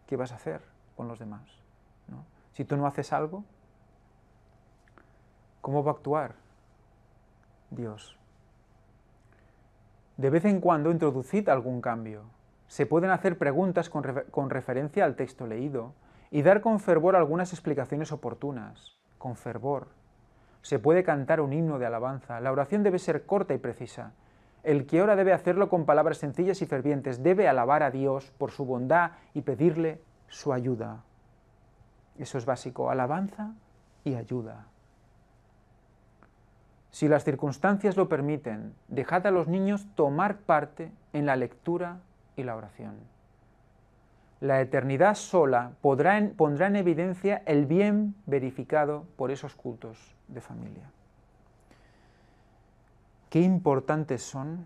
¿qué vas a hacer con los demás? ¿No? Si tú no haces algo, ¿cómo va a actuar Dios? De vez en cuando introducid algún cambio. Se pueden hacer preguntas con referencia al texto leído y dar con fervor algunas explicaciones oportunas. Con fervor. Se puede cantar un himno de alabanza. La oración debe ser corta y precisa. El que ora debe hacerlo con palabras sencillas y fervientes. Debe alabar a Dios por su bondad y pedirle su ayuda. Eso es básico. Alabanza y ayuda. Si las circunstancias lo permiten, dejad a los niños tomar parte en la lectura y la oración. La eternidad sola pondrá en evidencia el bien verificado por esos cultos de familia. Qué importantes son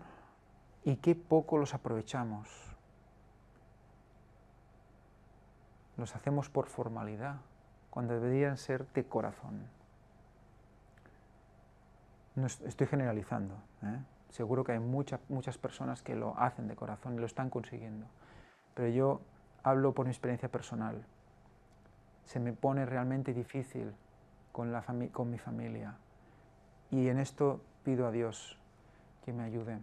y qué poco los aprovechamos. Los hacemos por formalidad, cuando deberían ser de corazón. No estoy generalizando, ¿eh? Seguro que hay muchas personas que lo hacen de corazón y lo están consiguiendo. Pero yo hablo por mi experiencia personal. Se me pone realmente difícil con mi familia. Y en esto pido a Dios que me ayude.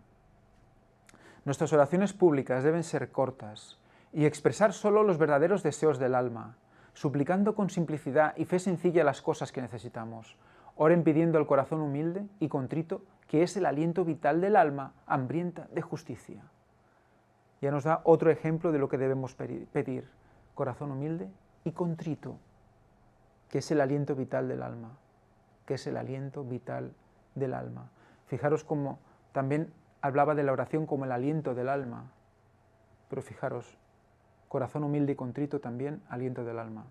Nuestras oraciones públicas deben ser cortas y expresar solo los verdaderos deseos del alma. suplicando con simplicidad y fe sencilla las cosas que necesitamos. Oren pidiendo al corazón humilde y contrito, que es el aliento vital del alma hambrienta de justicia. Ya nos da otro ejemplo de lo que debemos pedir. Corazón humilde y contrito, que es el aliento vital del alma. Que es el aliento vital del alma. Fijaros cómo también hablaba de la oración como el aliento del alma. Pero fijaros, corazón humilde y contrito también, aliento del alma.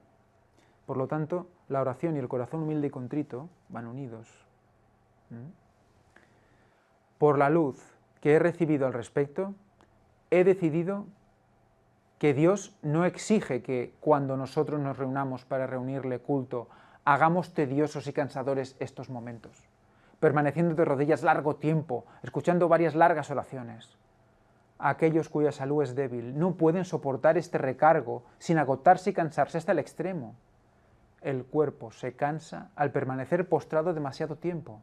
Por lo tanto, la oración y el corazón humilde y contrito van unidos. Por la luz que he recibido al respecto, he decidido que Dios no exige que cuando nosotros nos reunamos para reunirle culto, hagamos tediosos y cansadores estos momentos, permaneciendo de rodillas largo tiempo, escuchando varias largas oraciones. Aquellos cuya salud es débil no pueden soportar este recargo sin agotarse y cansarse hasta el extremo. El cuerpo se cansa al permanecer postrado demasiado tiempo,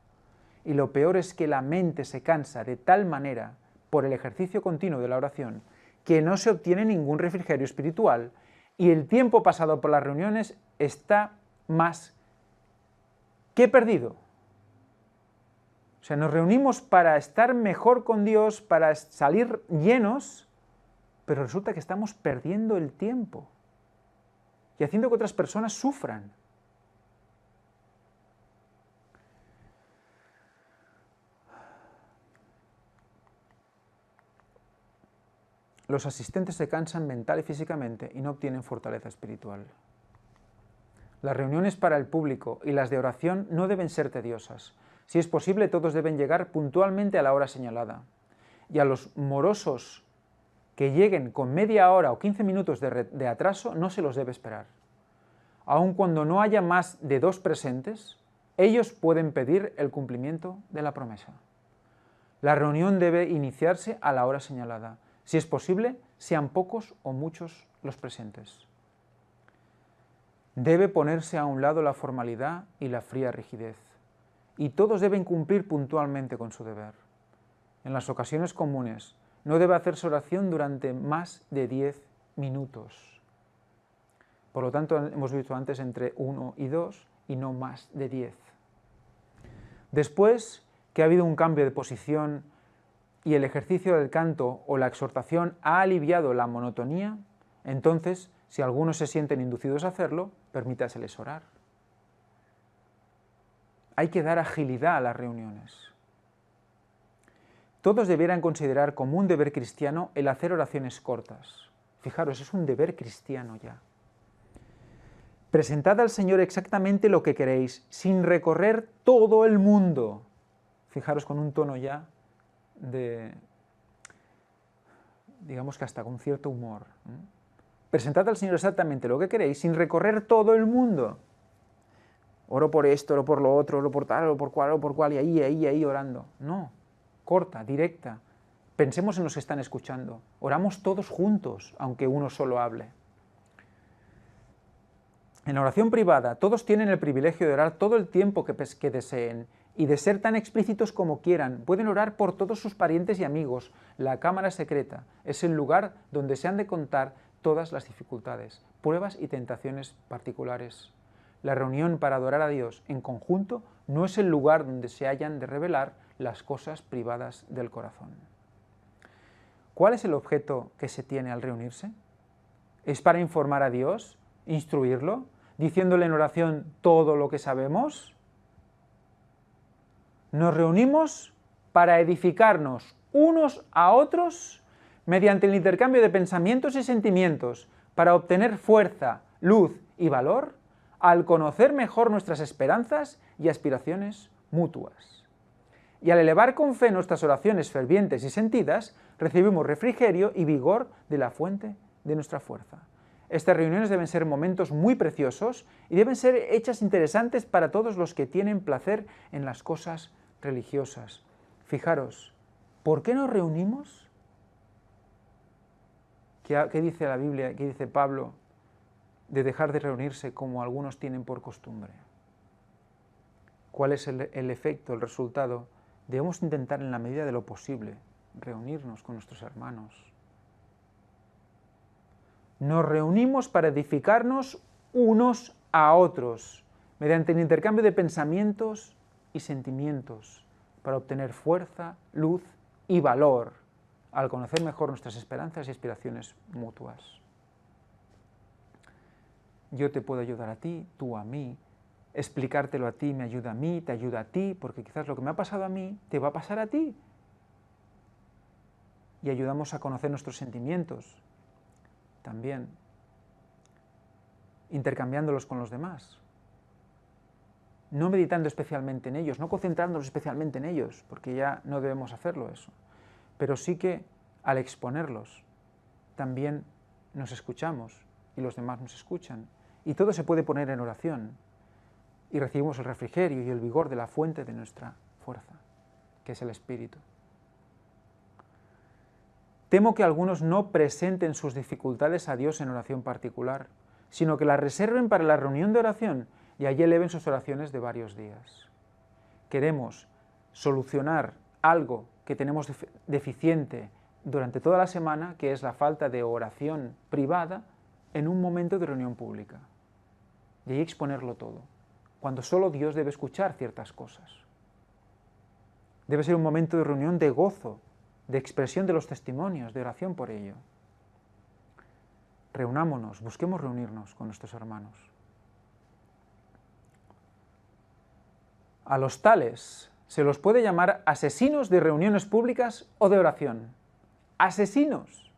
y lo peor es que la mente se cansa de tal manera por el ejercicio continuo de la oración que no se obtiene ningún refrigerio espiritual y el tiempo pasado por las reuniones está más que perdido. O sea, nos reunimos para estar mejor con Dios, para salir llenos, pero resulta que estamos perdiendo el tiempo y haciendo que otras personas sufran. Los asistentes se cansan mental y físicamente y no obtienen fortaleza espiritual. Las reuniones para el público y las de oración no deben ser tediosas. Si es posible, todos deben llegar puntualmente a la hora señalada. Y a los morosos que lleguen con media hora o 15 minutos de atraso no se los debe esperar. Aun cuando no haya más de 2 presentes, ellos pueden pedir el cumplimiento de la promesa. La reunión debe iniciarse a la hora señalada. Si es posible, sean pocos o muchos los presentes. Debe ponerse a un lado la formalidad y la fría rigidez, y todos deben cumplir puntualmente con su deber. En las ocasiones comunes no debe hacerse oración durante más de 10 minutos. Por lo tanto, hemos visto antes entre 1 y 2 y no más de 10. Después que ha habido un cambio de posición y el ejercicio del canto o la exhortación ha aliviado la monotonía, entonces, si algunos se sienten inducidos a hacerlo, permítaseles orar. Hay que dar agilidad a las reuniones. Todos debieran considerar como un deber cristiano el hacer oraciones cortas. Fijaros, es un deber cristiano ya. Presentad al Señor exactamente lo que queréis, sin recorrer todo el mundo. Fijaros, con un tono ya de, digamos que hasta con cierto humor. Presentad al Señor exactamente lo que queréis, sin recorrer todo el mundo. Oro por esto, oro por lo otro, oro por tal, oro por cual, y ahí orando. No, corta, directa. Pensemos en los que están escuchando. Oramos todos juntos, aunque uno solo hable. En la oración privada, todos tienen el privilegio de orar todo el tiempo que deseen y de ser tan explícitos como quieran. Pueden orar por todos sus parientes y amigos. La cámara secreta es el lugar donde se han de contar todas las dificultades, pruebas y tentaciones particulares. La reunión para adorar a Dios en conjunto no es el lugar donde se hayan de revelar las cosas privadas del corazón. ¿Cuál es el objeto que se tiene al reunirse? ¿Es para informar a Dios, instruirlo, diciéndole en oración todo lo que sabemos? Nos reunimos para edificarnos unos a otros mediante el intercambio de pensamientos y sentimientos, para obtener fuerza, luz y valor al conocer mejor nuestras esperanzas y aspiraciones mutuas. Y al elevar con fe nuestras oraciones fervientes y sentidas, recibimos refrigerio y vigor de la fuente de nuestra fuerza. Estas reuniones deben ser momentos muy preciosos y deben ser hechas interesantes para todos los que tienen placer en las cosas religiosas. Fijaros, ¿por qué nos reunimos? ¿Qué dice la Biblia, qué dice Pablo de dejar de reunirse como algunos tienen por costumbre? ¿Cuál es el efecto, el resultado? Debemos intentar en la medida de lo posible reunirnos con nuestros hermanos. Nos reunimos para edificarnos unos a otros, mediante el intercambio de pensamientos y sentimientos, para obtener fuerza, luz y valor, al conocer mejor nuestras esperanzas y aspiraciones mutuas. Yo te puedo ayudar a ti, tú a mí, explicártelo a ti me ayuda a mí, te ayuda a ti, porque quizás lo que me ha pasado a mí te va a pasar a ti. Y ayudamos a conocer nuestros sentimientos también, intercambiándolos con los demás. No meditando especialmente en ellos, no concentrándonos especialmente en ellos, porque ya no debemos hacerlo eso. Pero sí que al exponerlos también nos escuchamos y los demás nos escuchan. Y todo se puede poner en oración y recibimos el refrigerio y el vigor de la fuente de nuestra fuerza, que es el Espíritu. Temo que algunos no presenten sus dificultades a Dios en oración particular, sino que las reserven para la reunión de oración y allí eleven sus oraciones de varios días. Queremos solucionar algo que tenemos deficiente durante toda la semana, que es la falta de oración privada, en un momento de reunión pública. Y ahí exponerlo todo, cuando solo Dios debe escuchar ciertas cosas. Debe ser un momento de reunión de gozo, de expresión de los testimonios, de oración por ello. Reunámonos, busquemos reunirnos con nuestros hermanos. A los tales se los puede llamar asesinos de reuniones públicas o de oración. Asesinos.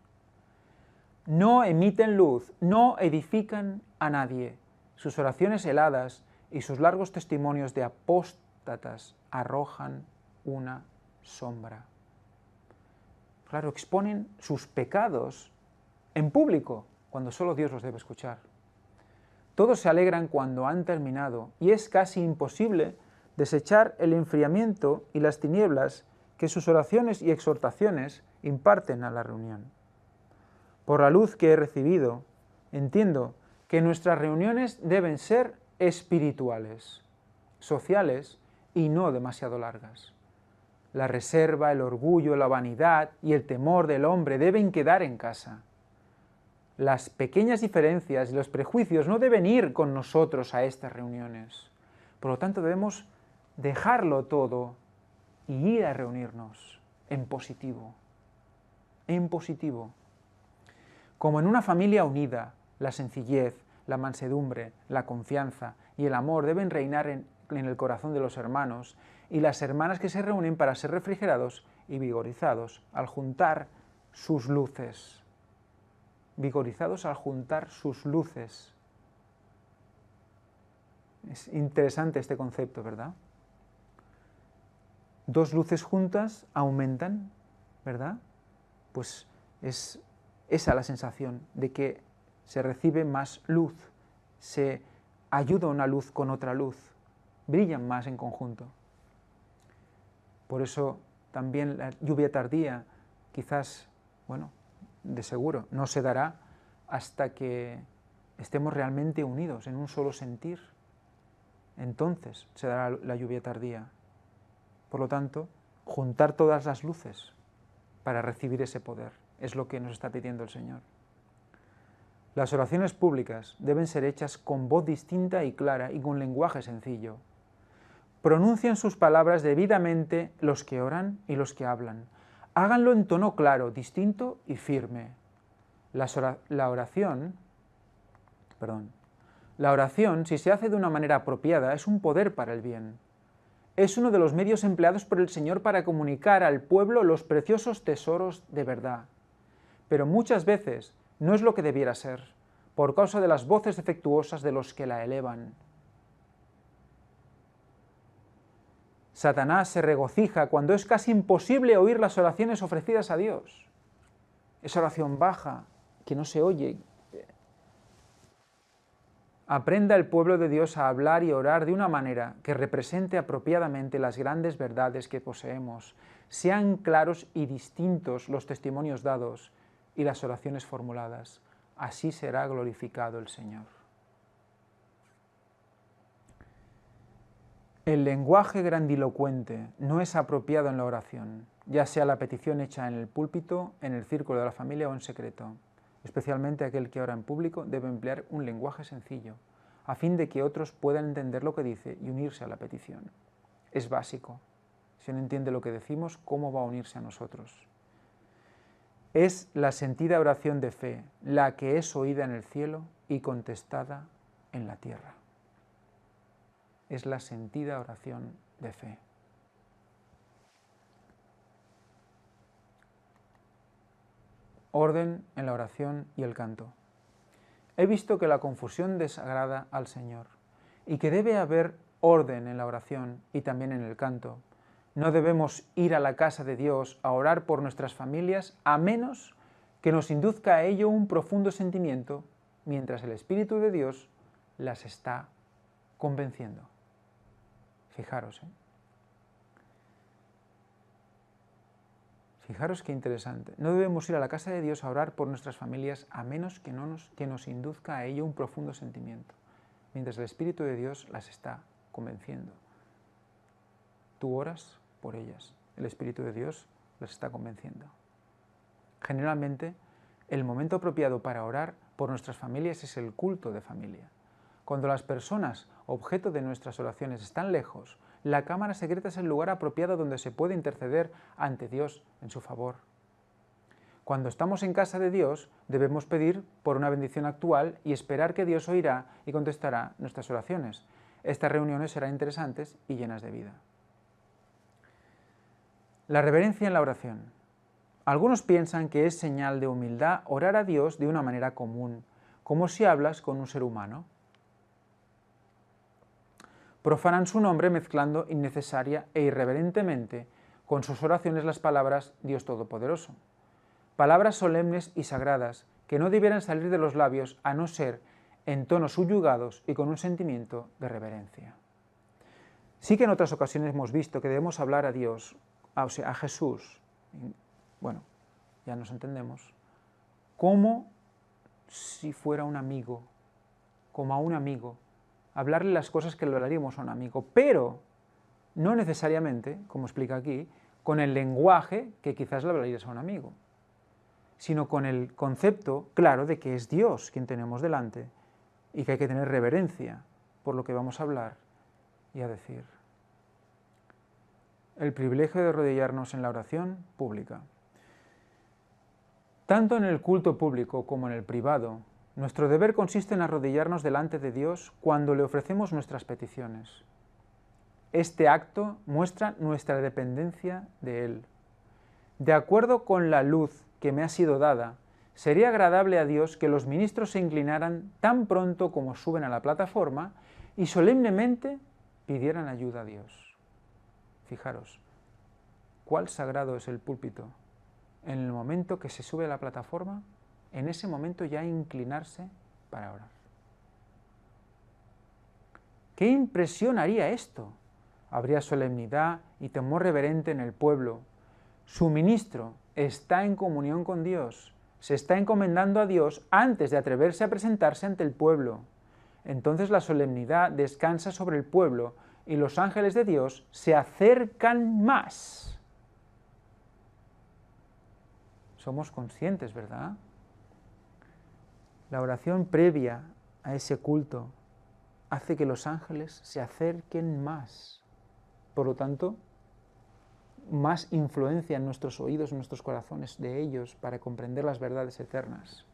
No emiten luz, no edifican a nadie. Sus oraciones heladas y sus largos testimonios de apóstatas arrojan una sombra. Claro, exponen sus pecados en público, cuando solo Dios los debe escuchar. Todos se alegran cuando han terminado y es casi imposible desechar el enfriamiento y las tinieblas que sus oraciones y exhortaciones imparten a la reunión. Por la luz que he recibido, entiendo que nuestras reuniones deben ser espirituales, sociales y no demasiado largas. La reserva, el orgullo, la vanidad y el temor del hombre deben quedar en casa. Las pequeñas diferencias y los prejuicios no deben ir con nosotros a estas reuniones. Por lo tanto, debemos dejarlo todo y ir a reunirnos en positivo. En positivo. Como en una familia unida, la sencillez, la mansedumbre, la confianza y el amor deben reinar en el corazón de los hermanos y las hermanas que se reúnen para ser refrigerados y vigorizados al juntar sus luces. Vigorizados al juntar sus luces. Es interesante este concepto, ¿verdad? Dos luces juntas aumentan, ¿verdad? Pues es esa la sensación de que se recibe más luz, se ayuda una luz con otra luz, brillan más en conjunto. Por eso también la lluvia tardía, quizás, bueno, de seguro, no se dará hasta que estemos realmente unidos en un solo sentir. Entonces se dará la lluvia tardía. Por lo tanto, juntar todas las luces para recibir ese poder es lo que nos está pidiendo el Señor. Las oraciones públicas deben ser hechas con voz distinta y clara y con lenguaje sencillo. Pronuncien sus palabras debidamente los que oran y los que hablan. Háganlo en tono claro, distinto y firme. La oración, si se hace de una manera apropiada, es un poder para el bien. Es uno de los medios empleados por el Señor para comunicar al pueblo los preciosos tesoros de verdad. Pero muchas veces no es lo que debiera ser, por causa de las voces defectuosas de los que la elevan. Satanás se regocija cuando es casi imposible oír las oraciones ofrecidas a Dios. Esa oración baja, que no se oye. Aprenda el pueblo de Dios a hablar y orar de una manera que represente apropiadamente las grandes verdades que poseemos. Sean claros y distintos los testimonios dados y las oraciones formuladas. Así será glorificado el Señor. El lenguaje grandilocuente no es apropiado en la oración, ya sea la petición hecha en el púlpito, en el círculo de la familia o en secreto. especialmente aquel que ora en público, debe emplear un lenguaje sencillo, a fin de que otros puedan entender lo que dice y unirse a la petición. Es básico. Si no entiende lo que decimos, ¿cómo va a unirse a nosotros? Es la sentida oración de fe, la que es oída en el cielo y contestada en la tierra. Es la sentida oración de fe. Orden en la oración y el canto. He visto que la confusión desagrada al Señor y que debe haber orden en la oración y también en el canto. No debemos ir a la casa de Dios a orar por nuestras familias a menos que nos induzca a ello un profundo sentimiento, mientras el Espíritu de Dios las está convenciendo. Fijaros, Fijaros qué interesante. No debemos ir a la casa de Dios a orar por nuestras familias a menos que nos induzca a ello un profundo sentimiento, mientras el Espíritu de Dios las está convenciendo. Tú oras por ellas, el Espíritu de Dios las está convenciendo. Generalmente, el momento apropiado para orar por nuestras familias es el culto de familia. Cuando las personas, objeto de nuestras oraciones, están lejos, la cámara secreta es el lugar apropiado donde se puede interceder ante Dios en su favor. Cuando estamos en casa de Dios, debemos pedir por una bendición actual y esperar que Dios oirá y contestará nuestras oraciones. Estas reuniones serán interesantes y llenas de vida. La reverencia en la oración. Algunos piensan que es señal de humildad orar a Dios de una manera común, como si hablas con un ser humano. Profanan su nombre mezclando innecesaria e irreverentemente con sus oraciones las palabras Dios Todopoderoso. Palabras solemnes y sagradas que no debieran salir de los labios a no ser en tonos subyugados y con un sentimiento de reverencia. Sí que en otras ocasiones hemos visto que debemos hablar a Dios, a Jesús, bueno, ya nos entendemos, como si fuera un amigo, como a un amigo, hablarle las cosas que le hablaríamos a un amigo, pero no necesariamente, como explica aquí, con el lenguaje que quizás le hablarías a un amigo, sino con el concepto claro de que es Dios quien tenemos delante y que hay que tener reverencia por lo que vamos a hablar y a decir. El privilegio de arrodillarnos en la oración pública. Tanto en el culto público como en el privado, nuestro deber consiste en arrodillarnos delante de Dios cuando le ofrecemos nuestras peticiones. Este acto muestra nuestra dependencia de Él. De acuerdo con la luz que me ha sido dada, sería agradable a Dios que los ministros se inclinaran tan pronto como suben a la plataforma y solemnemente pidieran ayuda a Dios. Fijaros, cuál sagrado es el púlpito. En el momento que se sube a la plataforma, en ese momento ya inclinarse para orar. ¿Qué impresión haría esto? Habría solemnidad y temor reverente en el pueblo. Su ministro está en comunión con Dios, se está encomendando a Dios antes de atreverse a presentarse ante el pueblo. Entonces la solemnidad descansa sobre el pueblo y los ángeles de Dios se acercan más. Somos conscientes, ¿verdad? La oración previa a ese culto hace que los ángeles se acerquen más. Por lo tanto, más influencia en nuestros oídos, en nuestros corazones de ellos para comprender las verdades eternas.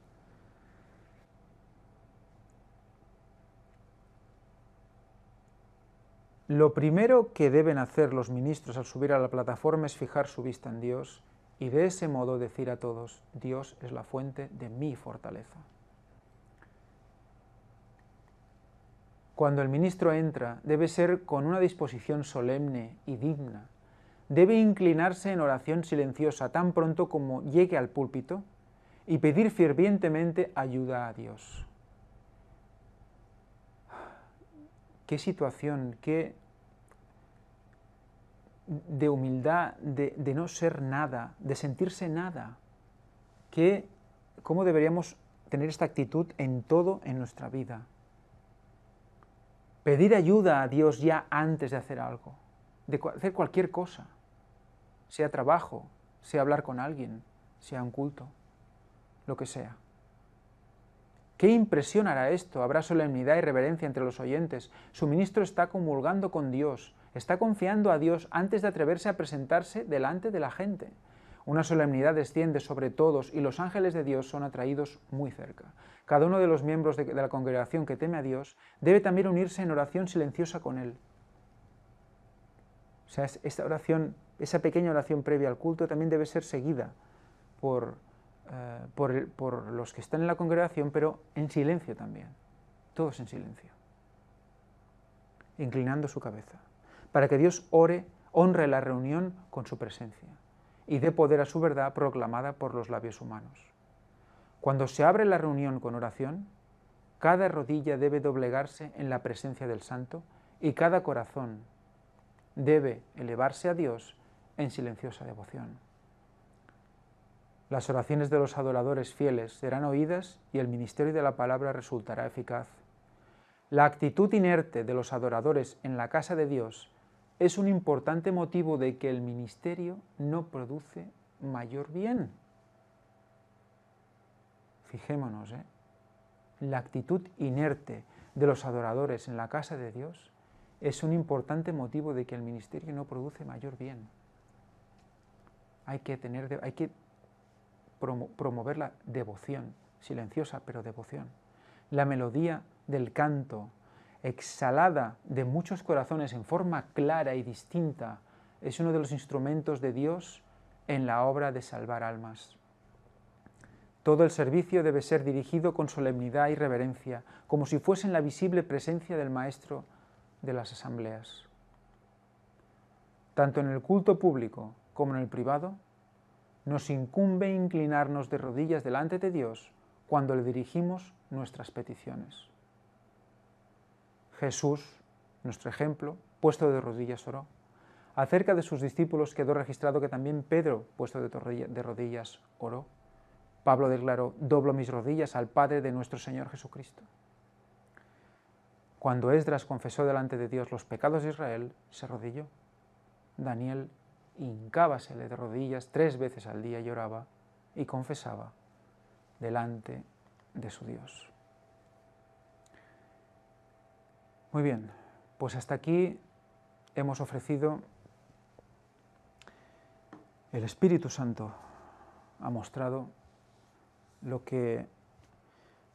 Lo primero que deben hacer los ministros al subir a la plataforma es fijar su vista en Dios y de ese modo decir a todos, Dios es la fuente de mi fortaleza. Cuando el ministro entra, debe ser con una disposición solemne y digna. Debe inclinarse en oración silenciosa tan pronto como llegue al púlpito y pedir fervientemente ayuda a Dios. Qué situación, qué de humildad, de no ser nada, de sentirse nada. ¿Cómo deberíamos tener esta actitud en todo en nuestra vida? Pedir ayuda a Dios ya antes de hacer algo, de hacer cualquier cosa, sea trabajo, sea hablar con alguien, sea un culto, lo que sea. ¿Qué impresión hará esto? Habrá solemnidad y reverencia entre los oyentes. Su ministro está comulgando con Dios, está confiando a Dios antes de atreverse a presentarse delante de la gente. Una solemnidad desciende sobre todos y los ángeles de Dios son atraídos muy cerca. Cada uno de los miembros de la congregación que teme a Dios debe también unirse en oración silenciosa con Él. O sea, esta oración, esa pequeña oración previa al culto también debe ser seguida por los que están en la congregación, pero en silencio también, todos en silencio, inclinando su cabeza, para que Dios honre la reunión con su presencia y dé poder a su verdad proclamada por los labios humanos. Cuando se abre la reunión con oración, cada rodilla debe doblegarse en la presencia del Santo y cada corazón debe elevarse a Dios en silenciosa devoción. Las oraciones de los adoradores fieles serán oídas y el ministerio de la palabra resultará eficaz. La actitud inerte de los adoradores en la casa de Dios es un importante motivo de que el ministerio no produce mayor bien. Fijémonos, la actitud inerte de los adoradores en la casa de Dios es un importante motivo de que el ministerio no produce mayor bien. Hay que promover la devoción, silenciosa pero devoción. La melodía del canto, exhalada de muchos corazones en forma clara y distinta, es uno de los instrumentos de Dios en la obra de salvar almas. Todo el servicio debe ser dirigido con solemnidad y reverencia, como si fuese en la visible presencia del Maestro de las asambleas. Tanto en el culto público como en el privado, nos incumbe inclinarnos de rodillas delante de Dios cuando le dirigimos nuestras peticiones. Jesús, nuestro ejemplo, puesto de rodillas oró. Acerca de sus discípulos quedó registrado que también Pedro, puesto de rodillas, oró. Pablo declaró: doblo mis rodillas al Padre de nuestro Señor Jesucristo. Cuando Esdras confesó delante de Dios los pecados de Israel, se arrodilló. Daniel hincábasele de rodillas 3 veces al día y oraba y confesaba delante de su Dios. Muy bien, pues hasta aquí hemos ofrecido el Espíritu Santo. Ha mostrado lo que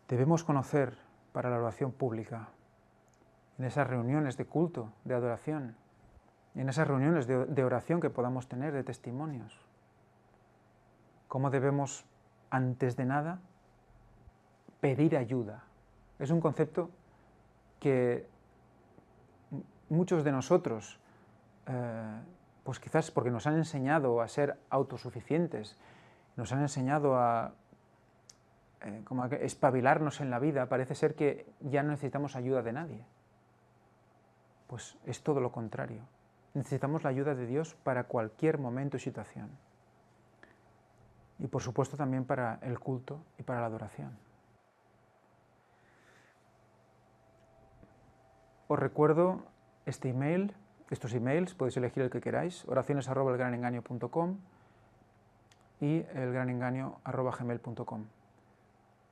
debemos conocer para la oración pública, en esas reuniones de culto, de adoración, en esas reuniones de oración que podamos tener, de testimonios. Cómo debemos, antes de nada, pedir ayuda. Es un concepto que muchos de nosotros, pues quizás porque nos han enseñado a ser autosuficientes, nos han enseñado a espabilarnos en la vida, parece ser que ya no necesitamos ayuda de nadie. Pues es todo lo contrario. Necesitamos la ayuda de Dios para cualquier momento y situación. Y por supuesto también para el culto y para la adoración. Os recuerdo estos emails, podéis elegir el que queráis, oraciones@elgranengaño.com y elgranengaño@gmail.com.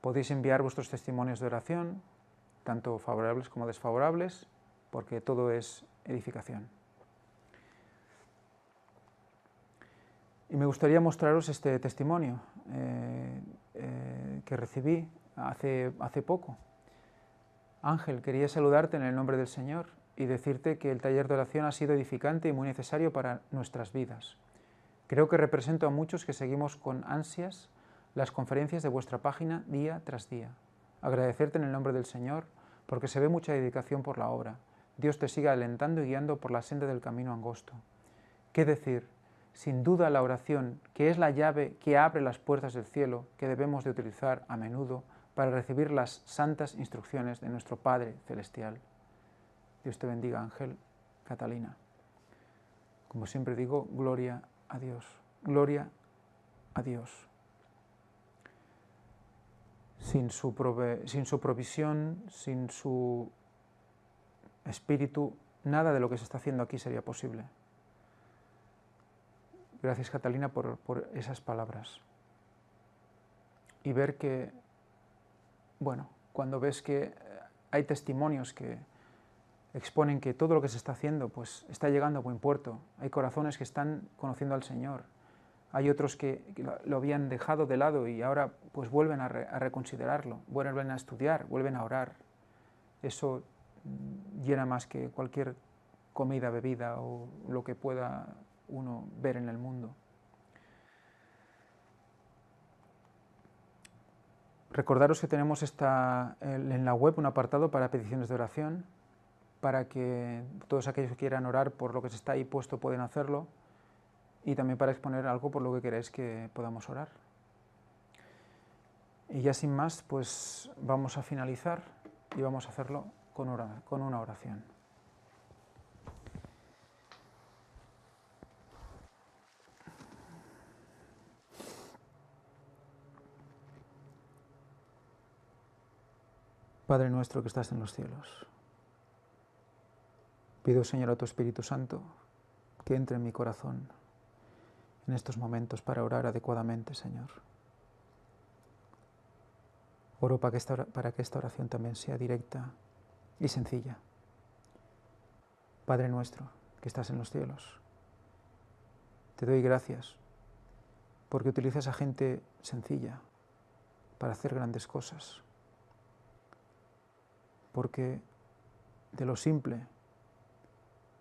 Podéis enviar vuestros testimonios de oración, tanto favorables como desfavorables, porque todo es edificación. Y me gustaría mostraros este testimonio que recibí hace poco. Ángel, quería saludarte en el nombre del Señor y decirte que el taller de oración ha sido edificante y muy necesario para nuestras vidas. Creo que represento a muchos que seguimos con ansias las conferencias de vuestra página día tras día. Agradecerte en el nombre del Señor porque se ve mucha dedicación por la obra. Dios te siga alentando y guiando por la senda del camino angosto. ¿Qué decir? Sin duda la oración, que es la llave que abre las puertas del cielo, que debemos de utilizar a menudo para recibir las santas instrucciones de nuestro Padre Celestial. Dios te bendiga, Ángel. Catalina. Como siempre digo, gloria a Dios. Gloria a Dios. Sin su provisión, sin su espíritu, nada de lo que se está haciendo aquí sería posible. Gracias, Catalina, por esas palabras. Y ver que, bueno, cuando ves que hay testimonios que exponen que todo lo que se está haciendo pues está llegando a buen puerto. Hay corazones que están conociendo al Señor. Hay otros que lo habían dejado de lado y ahora pues vuelven a reconsiderarlo, vuelven a estudiar, vuelven a orar. Eso llena más que cualquier comida, bebida o lo que pueda uno ver en el mundo. Recordaros que tenemos en la web un apartado para peticiones de oración, para que todos aquellos que quieran orar por lo que se está ahí puesto pueden hacerlo, y también para exponer algo por lo que queréis que podamos orar. Y ya sin más, pues vamos a finalizar y vamos a hacerlo con una oración. Padre nuestro que estás en los cielos, pido, Señor, a tu Espíritu Santo que entre en mi corazón en estos momentos para orar adecuadamente, Señor. Oro para que esta oración también sea directa y sencilla. Padre nuestro que estás en los cielos, te doy gracias porque utilizas a gente sencilla para hacer grandes cosas, porque de lo simple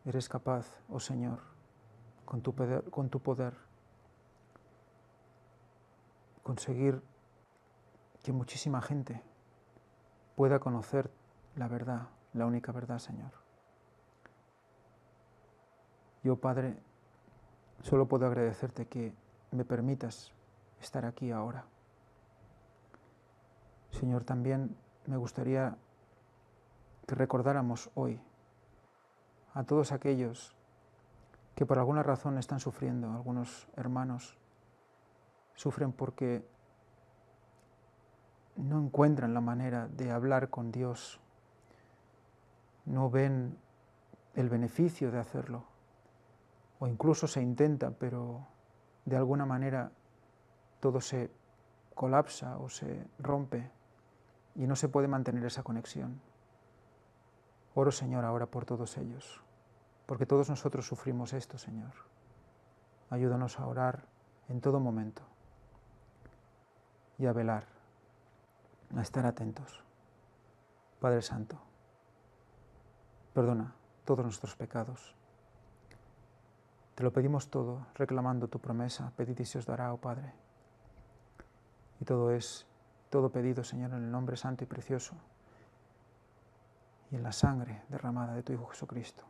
eres capaz, oh Señor, con tu poder, conseguir que muchísima gente pueda conocer la verdad, la única verdad, Señor. Yo, Padre, solo puedo agradecerte que me permitas estar aquí ahora. Señor, también me gustaría que recordáramos hoy a todos aquellos que por alguna razón están sufriendo. Algunos hermanos sufren porque no encuentran la manera de hablar con Dios, no ven el beneficio de hacerlo, o incluso se intenta, pero de alguna manera todo se colapsa o se rompe y no se puede mantener esa conexión. Oro, Señor, ahora por todos ellos, porque todos nosotros sufrimos esto, Señor. Ayúdanos a orar en todo momento y a velar, a estar atentos. Padre Santo, perdona todos nuestros pecados. Te lo pedimos todo, reclamando tu promesa. Pedid y se os dará, oh Padre. Y todo pedido, Señor, en el nombre santo y precioso y en la sangre derramada de tu Hijo Jesucristo.